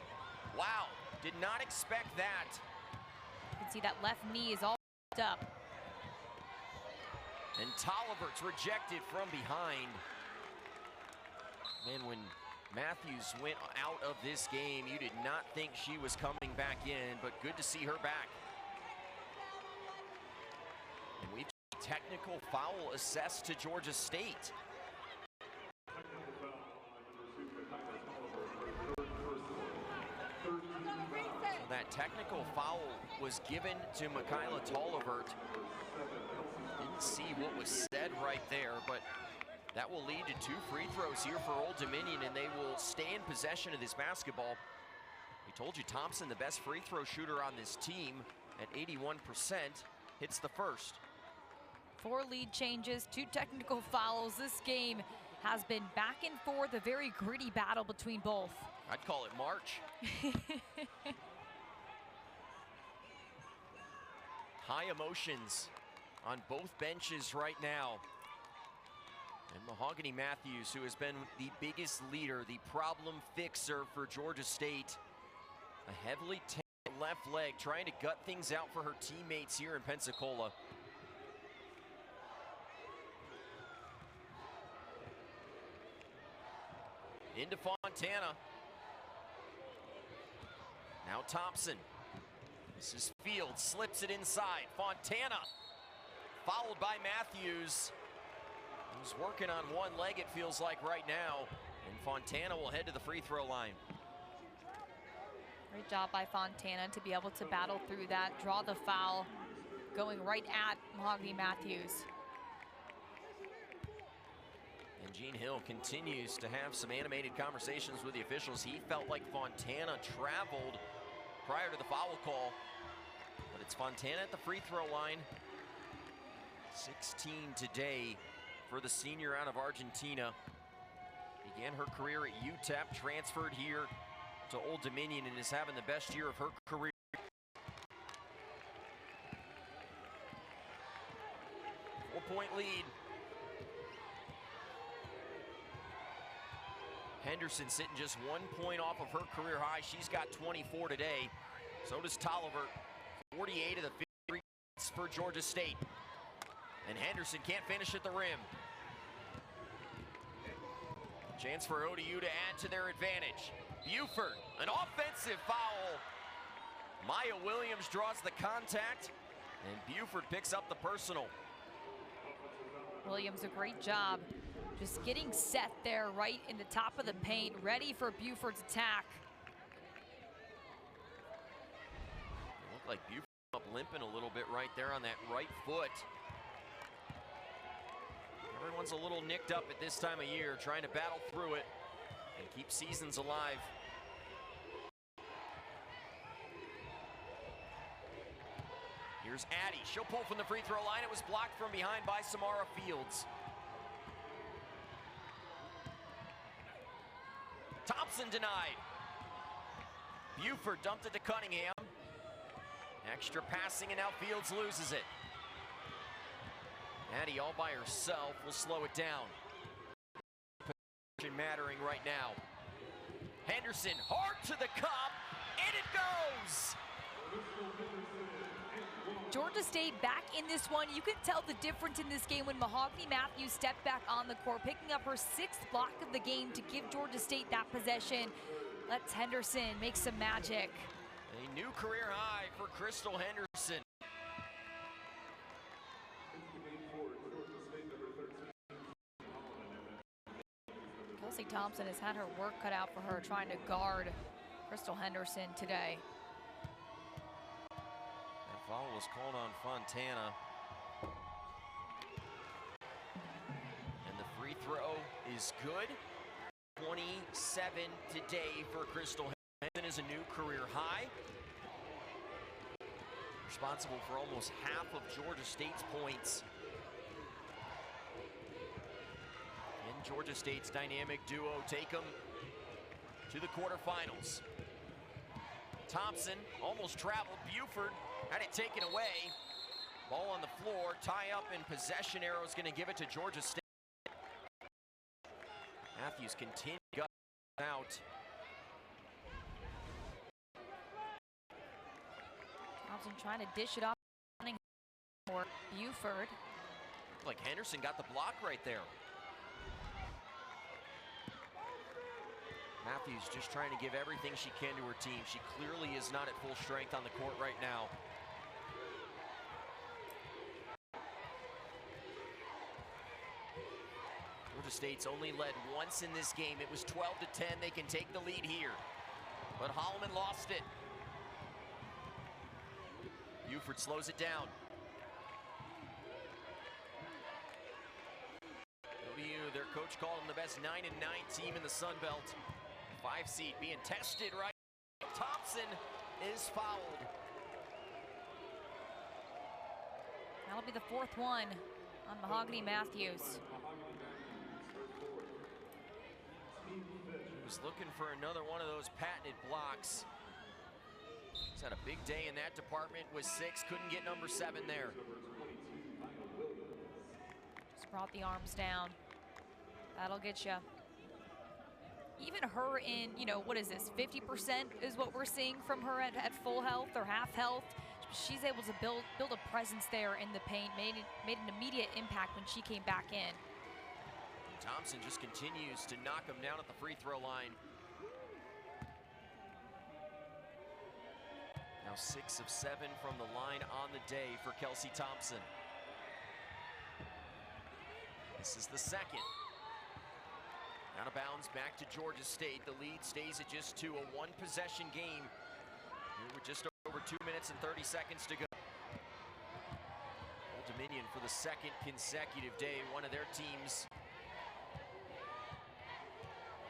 Wow, did not expect that. You can see that left knee is all up. And Tolliver's rejected from behind. Man, when Matthews went out of this game, you did not think she was coming back in, but good to see her back. And we've got a technical foul assessed to Georgia State. So that technical foul was given to Michaela Tollivert. Didn't see what was said right there, but that will lead to 2 free throws here for Old Dominion, and they will stay in possession of this basketball. We told you Thompson, the best free throw shooter on this team at 81%, hits the first. 4 lead changes, 2 technical fouls. This game has been back and forth, a very gritty battle between both. I'd call it March. High emotions on both benches right now. And Mahogany Matthews, who has been the biggest leader, the problem fixer for Georgia State. A heavily tapped left leg, trying to gut things out for her teammates here in Pensacola. Into Fontana. Now Thompson. This is Fields, slips it inside. Fontana, followed by Matthews. He's working on one leg, it feels like right now. And Fontana will head to the free throw line. Great job by Fontana to be able to battle through that, draw the foul, going right at Mahogany Matthews. And Gene Hill continues to have some animated conversations with the officials. He felt like Fontana traveled prior to the foul call, but it's Fontana at the free throw line. 16 today for the senior out of Argentina. Began her career at UTEP, transferred here to Old Dominion, and is having the best year of her career. Four-point lead. Henderson sitting just 1 point off of her career high. She's got 24 today. So does Tolliver. 48 of the 53 for Georgia State. And Henderson can't finish at the rim. Chance for ODU to add to their advantage. Buford, an offensive foul. Maya Williams draws the contact, and Buford picks up the personal. Williams, a great job just getting set there right in the top of the paint, ready for Buford's attack. It looked like Buford up limping a little bit right there on that right foot. Everyone's a little nicked up at this time of year, trying to battle through it and keep seasons alive. Here's Addie. She'll pull from the free throw line. It was blocked from behind by Samara Fields. Thompson denied. Buford dumped it to Cunningham. Extra passing, and now Fields loses it. Addie all by herself will slow it down. Position mattering right now. Henderson hard to the cup, and it goes! Georgia State back in this one. You can tell the difference in this game when Mahogany Matthews stepped back on the court, picking up her 6th block of the game to give Georgia State that possession. Let's Henderson make some magic. A new career high for Crystal Henderson. Kelsey Thompson has had her work cut out for her trying to guard Crystal Henderson today. That foul was called on Fontana. And the free throw is good. 27 today for Crystal Henderson is a new career high. Responsible for almost half of Georgia State's points. Georgia State's dynamic duo take them to the quarterfinals. Thompson almost traveled. Buford had it taken away. Ball on the floor, tie up, and possession arrow is going to give it to Georgia State. Matthews continues out. Thompson trying to dish it off for Buford. Looked like Henderson got the block right there. Matthews just trying to give everything she can to her team. She clearly is not at full strength on the court right now. Georgia State's only led once in this game. It was 12-10. They can take the lead here. But Holloman lost it. Buford slows it down. ODU, their coach called them the best 9-9 team in the Sun Belt. 5 seed being tested right. Thompson is fouled. That'll be the 4th one on Mahogany Matthews. He was looking for another one of those patented blocks. He's had a big day in that department with 6. Couldn't get number 7 there. Just brought the arms down. That'll get you. Even her in, what is this, 50% is what we're seeing from her at full health or half health. She's able to build a presence there in the paint, made an immediate impact when she came back in. Thompson just continues to knock him down at the free throw line. Now 6 of 7 from the line on the day for Kelsey Thompson. This is the 2nd. Out of bounds, back to Georgia State. The lead stays at just 2, a 1-possession game With just over 2 minutes and 30 seconds to go. Old Dominion for the second consecutive day, one of their teams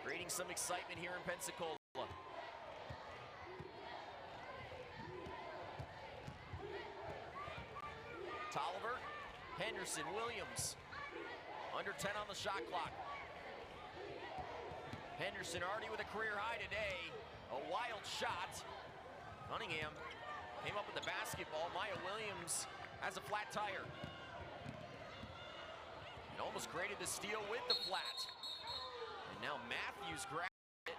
creating some excitement here in Pensacola. Tolliver, Henderson, Williams. Under 10 on the shot clock. Henderson already with a career high today. A wild shot. Cunningham came up with the basketball. Maya Williams has a flat tire. And almost created the steal with the flat. And now Matthews grabbed it.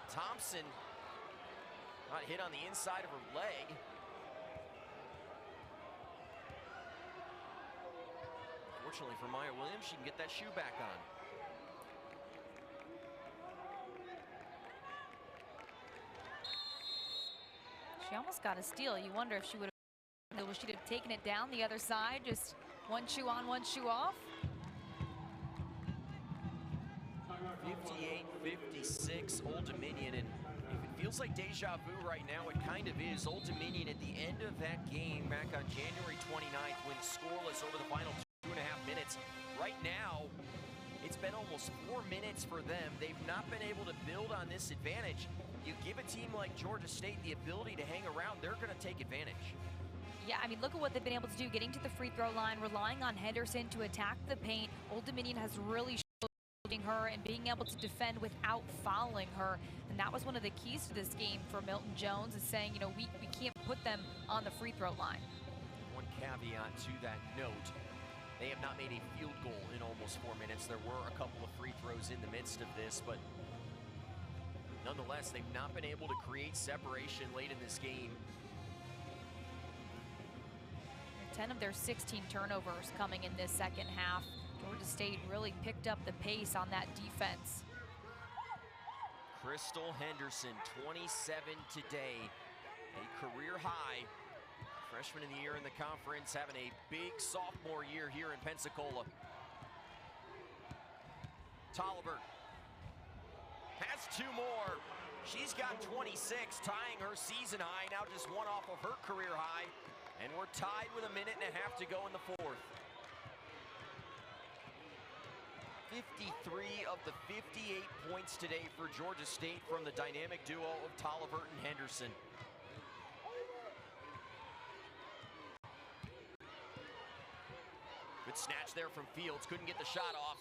Thompson got hit on the inside of her leg. Fortunately for Maya Williams, she can get that shoe back on. She almost got a steal. You wonder if she would have, she'd have taken it down the other side, just one shoe on, one shoe off. 58-56, Old Dominion, and if it feels like deja vu right now, it kind of is. Old Dominion at the end of that game back on January 29th went scoreless over the final 2.5 minutes. Right now, it's been almost 4 minutes for them. They've not been able to build on this advantage. You give a team like Georgia State the ability to hang around, they're going to take advantage. Yeah, I mean, look at what they've been able to do, getting to the free throw line, relying on Henderson to attack the paint. Old Dominion has really showing her and being able to defend without fouling her. And that was one of the keys to this game for Milton Jones, is saying, you know, we can't put them on the free throw line. One caveat to that note, they have not made a field goal in almost 4 minutes. There were a couple of free throws in the midst of this, but nonetheless, they've not been able to create separation late in this game. 10 of their 16 turnovers coming in this second half. Georgia State really picked up the pace on that defense. Crystal Henderson, 27 today, a career high. Freshman of the year in the conference, having a big sophomore year here in Pensacola. Tolliver has 2 more. She's got 26, tying her season high, now just one off of her career high. And we're tied with 1.5 minutes to go in the fourth. 53 of the 58 points today for Georgia State from the dynamic duo of Tolliver and Henderson. Good snatch there from Fields, couldn't get the shot off.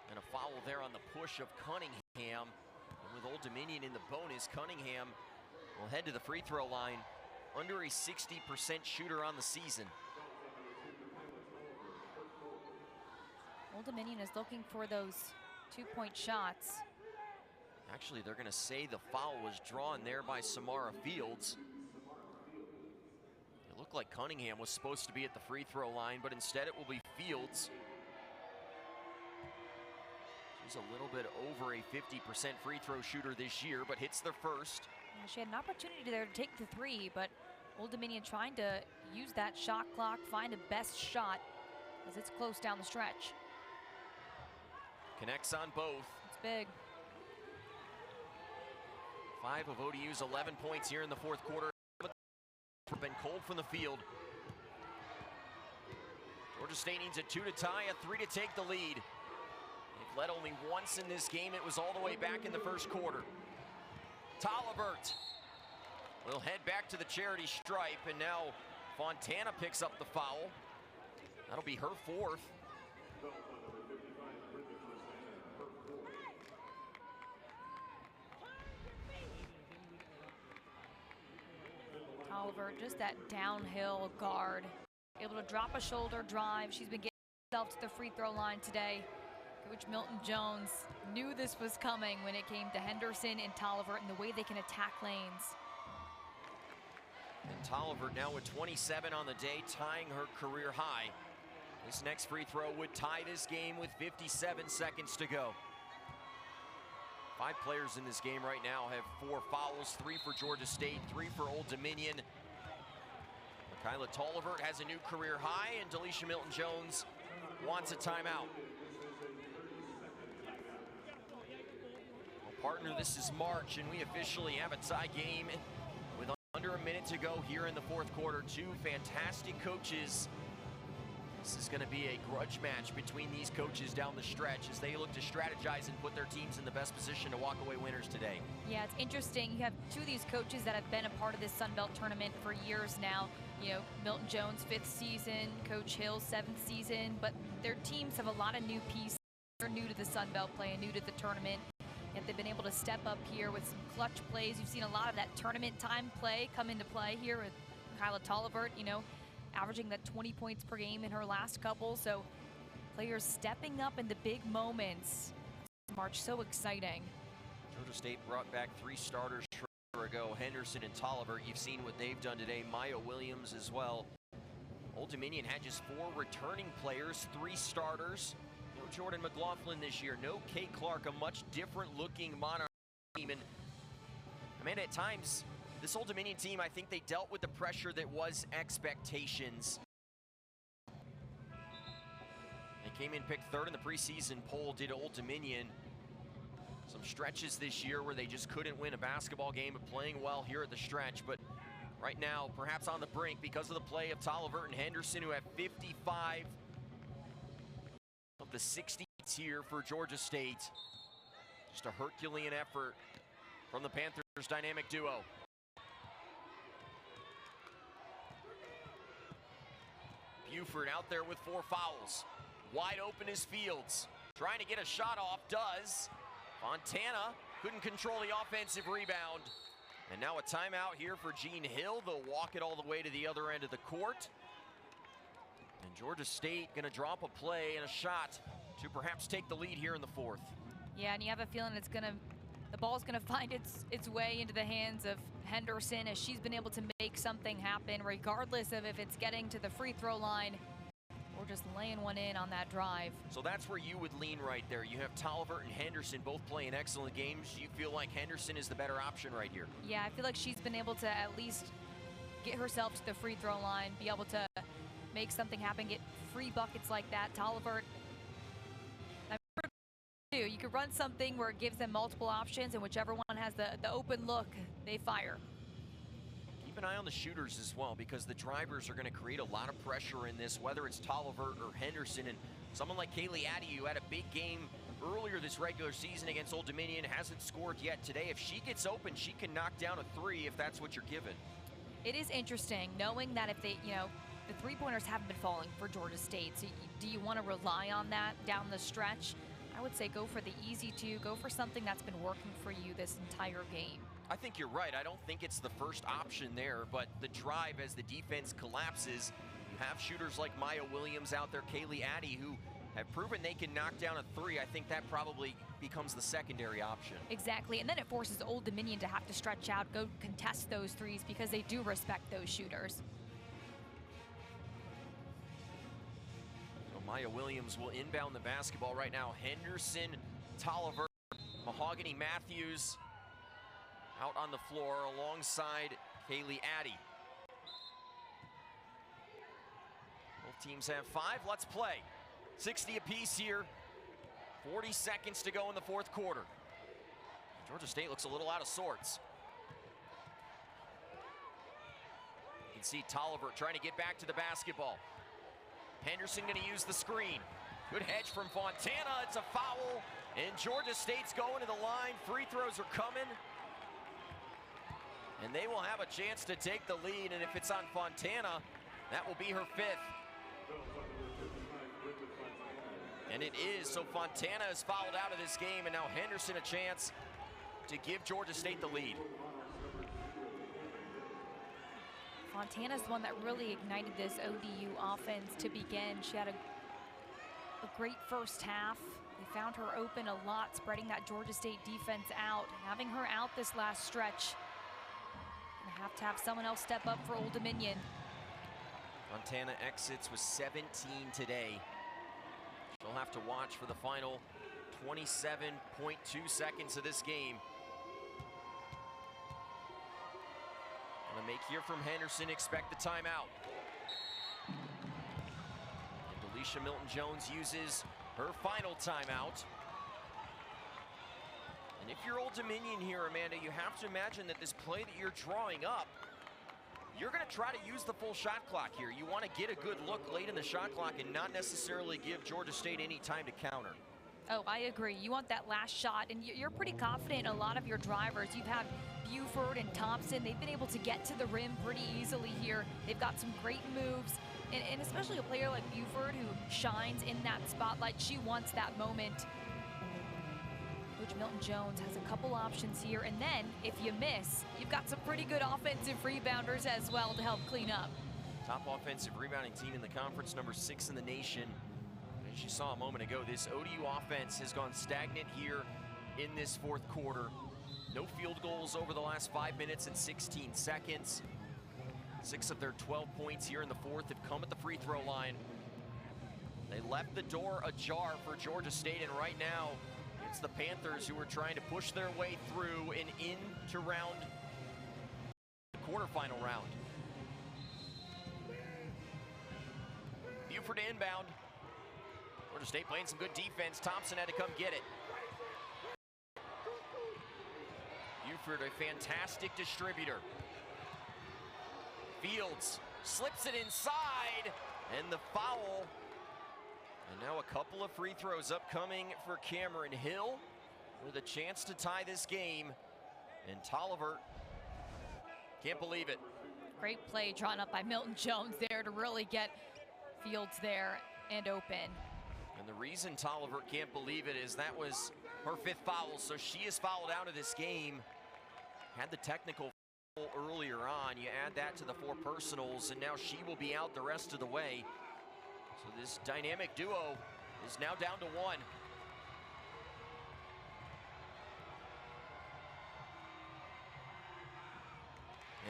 And a foul there on the push of Cunningham. And with Old Dominion in the bonus, Cunningham will head to the free throw line. Under a 60% shooter on the season. Old Dominion is looking for those 2-point shots. Actually, they're going to say the foul was drawn there by Samara Fields. It looked like Cunningham was supposed to be at the free throw line, but instead it will be Fields. She's a little bit over a 50% free throw shooter this year, but hits the first. She had an opportunity there to take the 3, but Old Dominion trying to use that shot clock, find a best shot as it's close down the stretch. Connects on both. It's big. 5 of ODU's 11 points here in the fourth quarter. Been cold from the field. Georgia State needs a 2 to tie, a 3 to take the lead. They've led only once in this game. It was all the way back in the first quarter. Tolliver will head back to the charity stripe, and now Fontana picks up the foul. That'll be her 4th. Tolliver, just that downhill guard, able to drop a shoulder drive. She's been getting herself to the free throw line today. Coach Milton Jones knew this was coming when it came to Henderson and Tolliver and the way they can attack lanes. And Tolliver now with 27 on the day, tying her career high. This next free throw would tie this game with 57 seconds to go. 5 players in this game right now have 4 fouls, 3 for Georgia State, 3 for Old Dominion. Kyla Tolliver has a new career high, and Delisha Milton-Jones wants a timeout. Partner, this is March, and we officially have a tie game under a minute to go here in the fourth quarter. Two fantastic coaches. This is going to be a grudge match between these coaches down the stretch as they look to strategize and put their teams in the best position to walk away winners today. Yeah, it's interesting. You have two of these coaches that have been a part of this Sun Belt tournament for years now. You know, Milton Jones, 5th season, Coach Hill, 7th season, but their teams have a lot of new pieces. They're new to the Sun Belt play and new to the tournament. Yet they've been able to step up here with some clutch plays. You've seen a lot of that tournament time play come into play here with Kyla Tollivert, you know, averaging that 20 points per game in her last couple. So players stepping up in the big moments. March, so exciting. Georgia State brought back 3 starters ago, Henderson and Tollivert. You've seen what they've done today. Maya Williams as well. Old Dominion had just 4 returning players, 3 starters. No Jordan McLaughlin this year. No Kate Clark, a much different looking Monarch team. And Amanda, at times, this Old Dominion team, I think they dealt with the pressure that was expectations. They came in picked 3rd in the preseason poll, did Old Dominion. Some stretches this year where they just couldn't win a basketball game, but playing well here at the stretch. But right now, perhaps on the brink because of the play of Tollivert and Henderson, who have 55 of the 60 here for Georgia State. Just a Herculean effort from the Panthers' dynamic duo. Buford out there with 4 fouls. Wide open is Fields. Trying to get a shot off, does. Fontana couldn't control the offensive rebound. And now a timeout here for Jean Hill. They'll walk it all the way to the other end of the court. And Georgia State gonna drop a play and a shot to perhaps take the lead here in the fourth. Yeah, and you have a feeling the ball's gonna find its way into the hands of Henderson as she's been able to make something happen regardless of if it's getting to the free throw line or just laying one in on that drive. So that's where you would lean right there. You have Tollivert and Henderson both playing excellent games. You feel like Henderson is the better option right here? Yeah, I feel like she's been able to at least get herself to the free throw line, be able to make something happen, get free buckets like that. Tollivert, you could run something where it gives them multiple options, and whichever one has the open look, they fire. Keep an eye on the shooters as well, because the drivers are going to create a lot of pressure in this, whether it's Tollivert or Henderson. And someone like Kaylee Addy, who had a big game earlier this regular season against Old Dominion, hasn't scored yet today. If she gets open, she can knock down a 3 if that's what you're given. It is interesting knowing that if they, the three-pointers haven't been falling for Georgia State. So do you want to rely on that down the stretch? I would say go for the easy 2, go for something that's been working for you this entire game. I think you're right. I don't think it's the first option there, but the drive as the defense collapses, you have shooters like Maya Williams out there, Kaylee Addy, who have proven they can knock down a 3. I think that probably becomes the secondary option. Exactly, and then it forces Old Dominion to have to stretch out, go contest those 3s because they do respect those shooters. Maya Williams will inbound the basketball right now. Henderson, Tollivert, Mahogany Matthews out on the floor alongside Kaylee Addy. Both teams have 5. Let's play. 60 apiece here. 40 seconds to go in the fourth quarter. Georgia State looks a little out of sorts. You can see Tollivert trying to get back to the basketball. Henderson going to use the screen. Good hedge from Fontana. It's a foul, and Georgia State's going to the line. Free throws are coming, and they will have a chance to take the lead. And if it's on Fontana, that will be her 5th. And it is. So Fontana is fouled out of this game, and now Henderson a chance to give Georgia State the lead. Fontana's the one that really ignited this ODU offense to begin. She had a great first half. They found her open a lot, spreading that Georgia State defense out. Having her out this last stretch, gonna have to have someone else step up for Old Dominion. Fontana exits with 17 today. She'll have to watch for the final 27.2 seconds of this game. Gonna make here from Henderson, expect the timeout. And Delisha Milton-Jones uses her final timeout. And if you're Old Dominion here, Amanda, you have to imagine that this play that you're drawing up you're going to try to use the full shot clock here. You want to get a good look late in the shot clock and not necessarily give Georgia State any time to counter. Oh, I agree. You want that last shot, and you're pretty confident in a lot of your drivers. You've had Buford and Thompson. They've been able to get to the rim pretty easily here. They've got some great moves, and especially a player like Buford who shines in that spotlight. She wants that moment. Coach Milton Jones has a couple options here, and then if you miss, you've got some pretty good offensive rebounders as well to help clean up. Top offensive rebounding team in the conference, number 6 in the nation. As you saw a moment ago, this ODU offense has gone stagnant here in this fourth quarter. No field goals over the last 5 minutes and 16 seconds. 6 of their 12 points here in the fourth have come at the free throw line. They left the door ajar for Georgia State, and right now it's the Panthers who are trying to push their way through and into the quarterfinal round. Buford inbound. Georgia State playing some good defense. Thompson had to come get it. Buford, a fantastic distributor. Fields slips it inside, and the foul. And now a couple of free throws upcoming for Cameron Hill with a chance to tie this game. And Tolliver can't believe it. Great play drawn up by Milton Jones there to really get Fields there and open. And the reason Tolliver can't believe it is that was her 5th foul, so she is fouled out of this game. Had the technical foul earlier on. You add that to the 4 personals, and now she will be out the rest of the way. So this dynamic duo is now down to 1.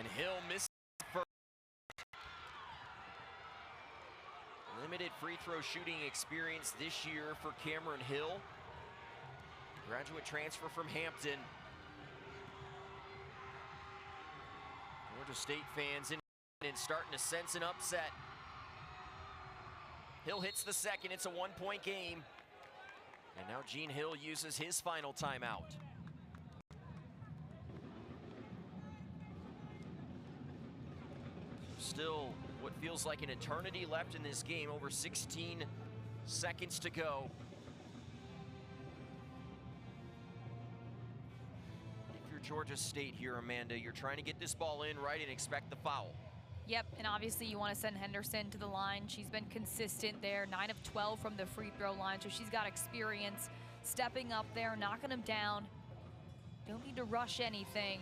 And Hill missed first. Limited free throw shooting experience this year for Cameron Hill. Graduate transfer from Hampton. Georgia State fans and starting to sense an upset. Hill hits the second. It's a 1-point game. And now Gene Hill uses his final timeout. Still what feels like an eternity left in this game. Over 16 seconds to go. If you're Georgia State here, Amanda, you're trying to get this ball in right and expect the foul. Yep, and obviously you want to send Henderson to the line. She's been consistent there, 9 of 12 from the free throw line, so she's got experience stepping up there, knocking them down. Don't need to rush anything.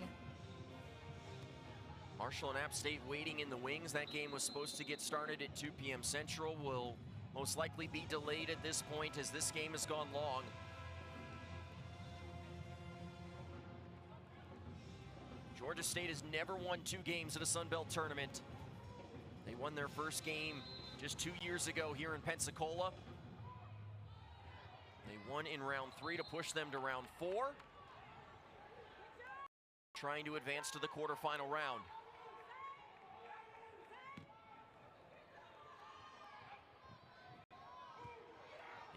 Marshall and App State waiting in the wings. That game was supposed to get started at 2 p.m. Central. Will most likely be delayed at this point as this game has gone long. Georgia State has never won 2 games at a Sun Belt tournament. They won their first game just 2 years ago here in Pensacola. They won in round 3 to push them to round 4. Trying to advance to the quarterfinal round.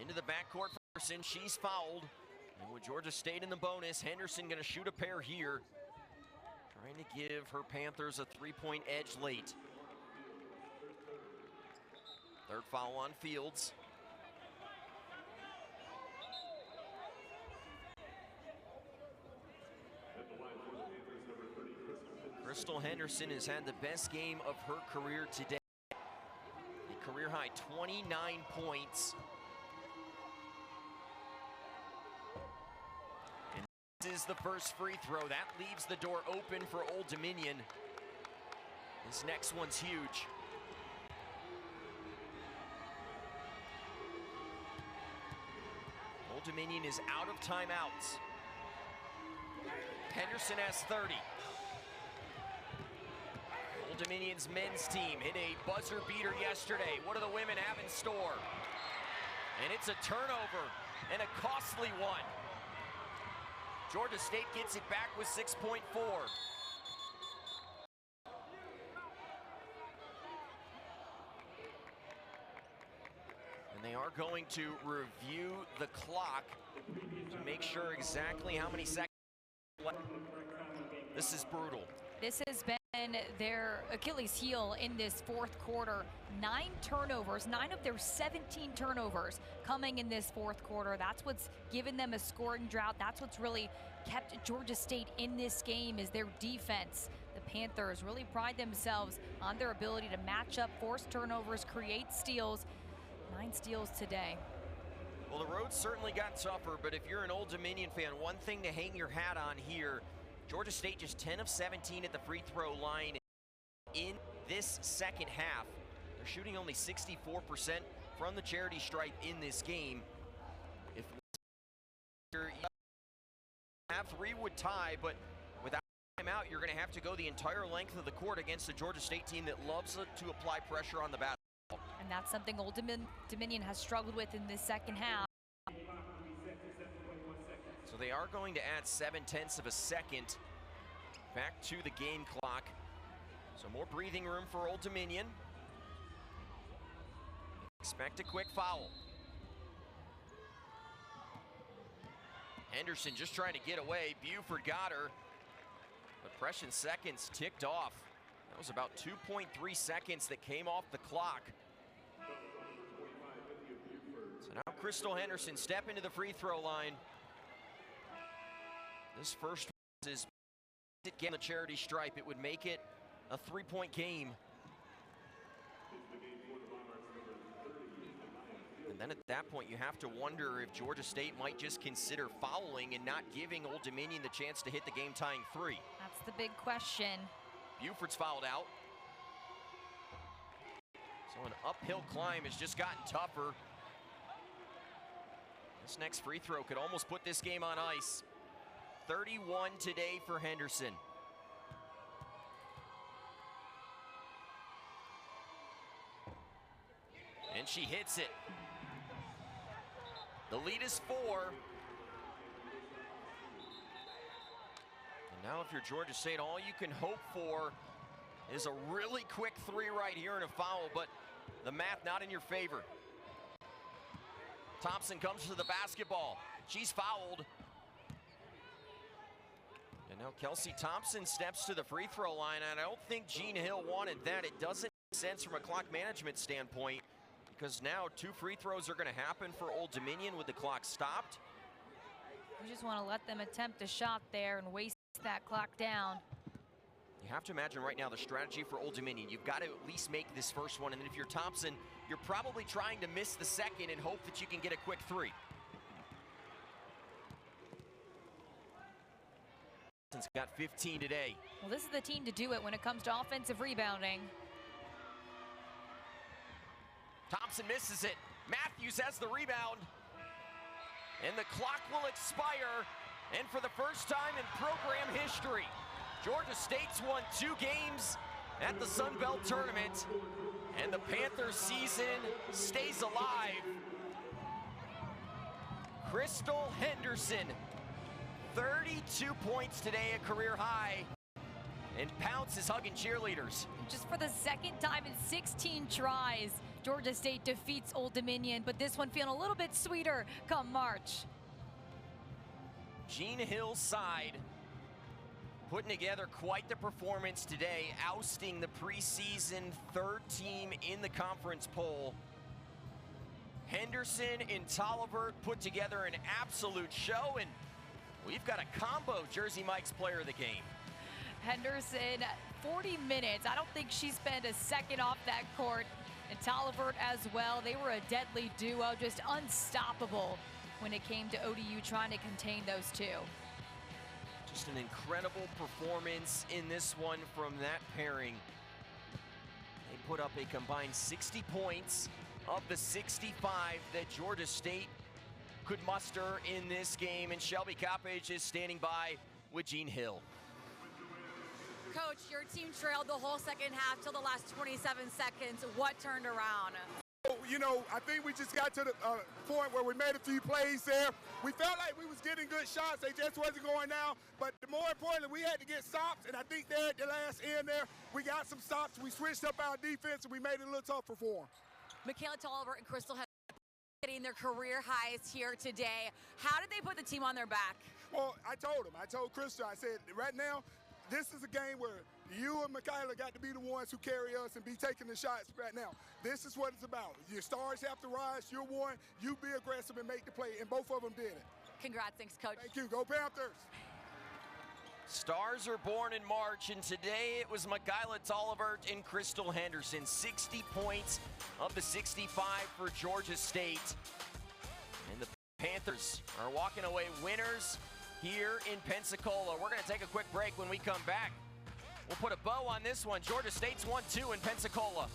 Into the backcourt for Henderson. She's fouled. And with Georgia State in the bonus, Henderson going to shoot a pair here. Trying to give her Panthers a 3-point edge late. Third foul on Fields. Crystal Henderson has had the best game of her career today. A career high 29 points. And this is the first free throw. That leaves the door open for Old Dominion. This next one's huge. Old Dominion is out of timeouts. Henderson has 30. Old Dominion's men's team hit a buzzer beater yesterday. What do the women have in store? And it's a turnover, and a costly one. Georgia State gets it back with 6.4. And they are going to review the clock to make sure exactly how many seconds left. This is brutal. This has been their Achilles heel in this fourth quarter. 9 turnovers, 9 of their 17 turnovers coming in this fourth quarter. That's what's given them a scoring drought. That's what's really kept Georgia State in this game, is their defense. The Panthers really pride themselves on their ability to match up, force turnovers, create steals. 9 steals today. Well, the road certainly got tougher, but if you're an Old Dominion fan, one thing to hang your hat on here, Georgia State just 10 of 17 at the free throw line in this second half. They're shooting only 64% from the charity stripe in this game. If you have 3 would tie, but without out, you're going to have to go the entire length of the court against a Georgia State team that loves to apply pressure on the basketball. And that's something Old Dominion has struggled with in this second half. So they are going to add 0.7 of a second back to the game clock. So more breathing room for Old Dominion. Expect a quick foul. Henderson just trying to get away. Buford got her. But precious seconds ticked off. That was about 2.3 seconds that came off the clock. So now Crystal Henderson step into the free throw line. This first is getting the charity stripe. It would make it a 3-point game. And then at that point, you have to wonder if Georgia State might just consider fouling and not giving Old Dominion the chance to hit the game-tying 3. That's the big question. Buford's fouled out. So an uphill climb has just gotten tougher. This next free throw could almost put this game on ice. 31 today for Henderson. And she hits it. The lead is 4. And now if you're Georgia State, all you can hope for is a really quick 3 right here and a foul, but the math not in your favor. Thompson comes to the basketball. She's fouled. And now Kelsey Thompson steps to the free throw line, and I don't think Jean Hill wanted that. It doesn't make sense from a clock management standpoint, because now 2 free throws are going to happen for Old Dominion with the clock stopped. You just want to let them attempt a shot there and waste that clock down. You have to imagine right now the strategy for Old Dominion. You've got to at least make this first one, and then if you're Thompson, you're probably trying to miss the second and hope that you can get a quick 3. Thompson's got 15 today. Well, this is the team to do it when it comes to offensive rebounding. Thompson misses it. Matthews has the rebound. And the clock will expire. And for the first time in program history, Georgia State's won 2 games at the Sun Belt Tournament. And the Panthers season stays alive. Crystal Henderson, 32 points today, a career high. And Pounce is hugging cheerleaders. Just for the second time in 16 tries, Georgia State defeats Old Dominion, but this one feeling a little bit sweeter come March. Jean Hill's side putting together quite the performance today, ousting the preseason 3rd team in the conference poll. Henderson and Tolliver put together an absolute show, and we've got a combo Jersey Mike's player of the game. Henderson, 40 minutes. I don't think she spent a second off that court. And Tolliver as well. They were a deadly duo, just unstoppable when it came to ODU trying to contain those 2. Just an incredible performance in this one from that pairing. They put up a combined 60 points of the 65 that Georgia State could muster in this game. And Shelby Coppage is standing by with Jean Hill. Coach, your team trailed the whole second half till the last 27 seconds. What turned around? You know, I think we just got to the point where we made a few plays there. We felt like we was getting good shots. They just wasn't going down. But more importantly, we had to get stops. And I think there at the last end there, we got some stops. We switched up our defense, and we made it a little tougher for them. Michaela Tolliver and Crystal getting their career highs here today. How did they put the team on their back? Well, I told Crystal, I said, right now, this is a game where you and Michaela got to be the ones who carry us and be taking the shots right now. This is what it's about. Your stars have to rise. You're one. You be aggressive and make the play, and both of them did it. Congrats, thanks, Coach. Thank you. Go Panthers. Stars are born in March, and today it was Michaela Tollivert and Crystal Henderson. 60 points of the 65 for Georgia State. And the Panthers are walking away winners here in Pensacola. We're going to take a quick break. When we come back, we'll put a bow on this one. Georgia State's 1-2 in Pensacola.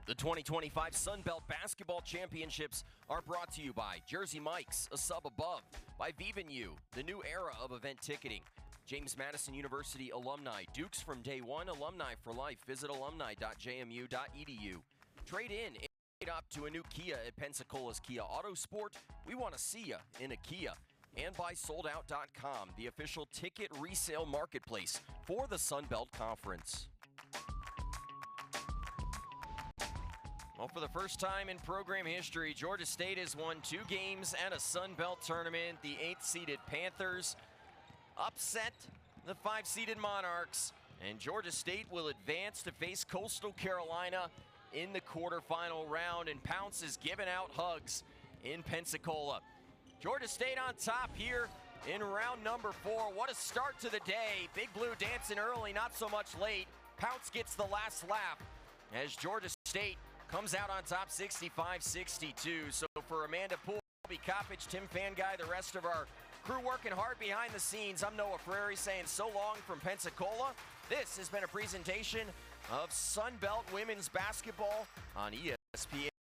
The 2025 Sun Belt Basketball Championships are brought to you by Jersey Mike's, a sub above, by Vivan-U, the new era of event ticketing, James Madison University alumni, Dukes from day one, alumni for life. Visit alumni.jmu.edu. Trade in up to a new Kia at Pensacola's Kia Autosport. We want to see ya in a Kia. And by soldout.com, the official ticket resale marketplace for the Sun Belt Conference. Well, for the first time in program history, Georgia State has won 2 games at a Sun Belt tournament. The 8th-seeded Panthers upset the 5-seeded Monarchs, and Georgia State will advance to face Coastal Carolina in the quarterfinal round, and Pounce is giving out hugs in Pensacola. Georgia State on top here in round number 4. What a start to the day. Big Blue dancing early, not so much late. Pounce gets the last laugh as Georgia State comes out on top 65-62. So for Amanda Poole, Bobby Coppage, Tim Fanguy, the rest of our crew working hard behind the scenes, I'm Noah Frary saying so long from Pensacola. This has been a presentation of Sun Belt Women's Basketball on ESPN.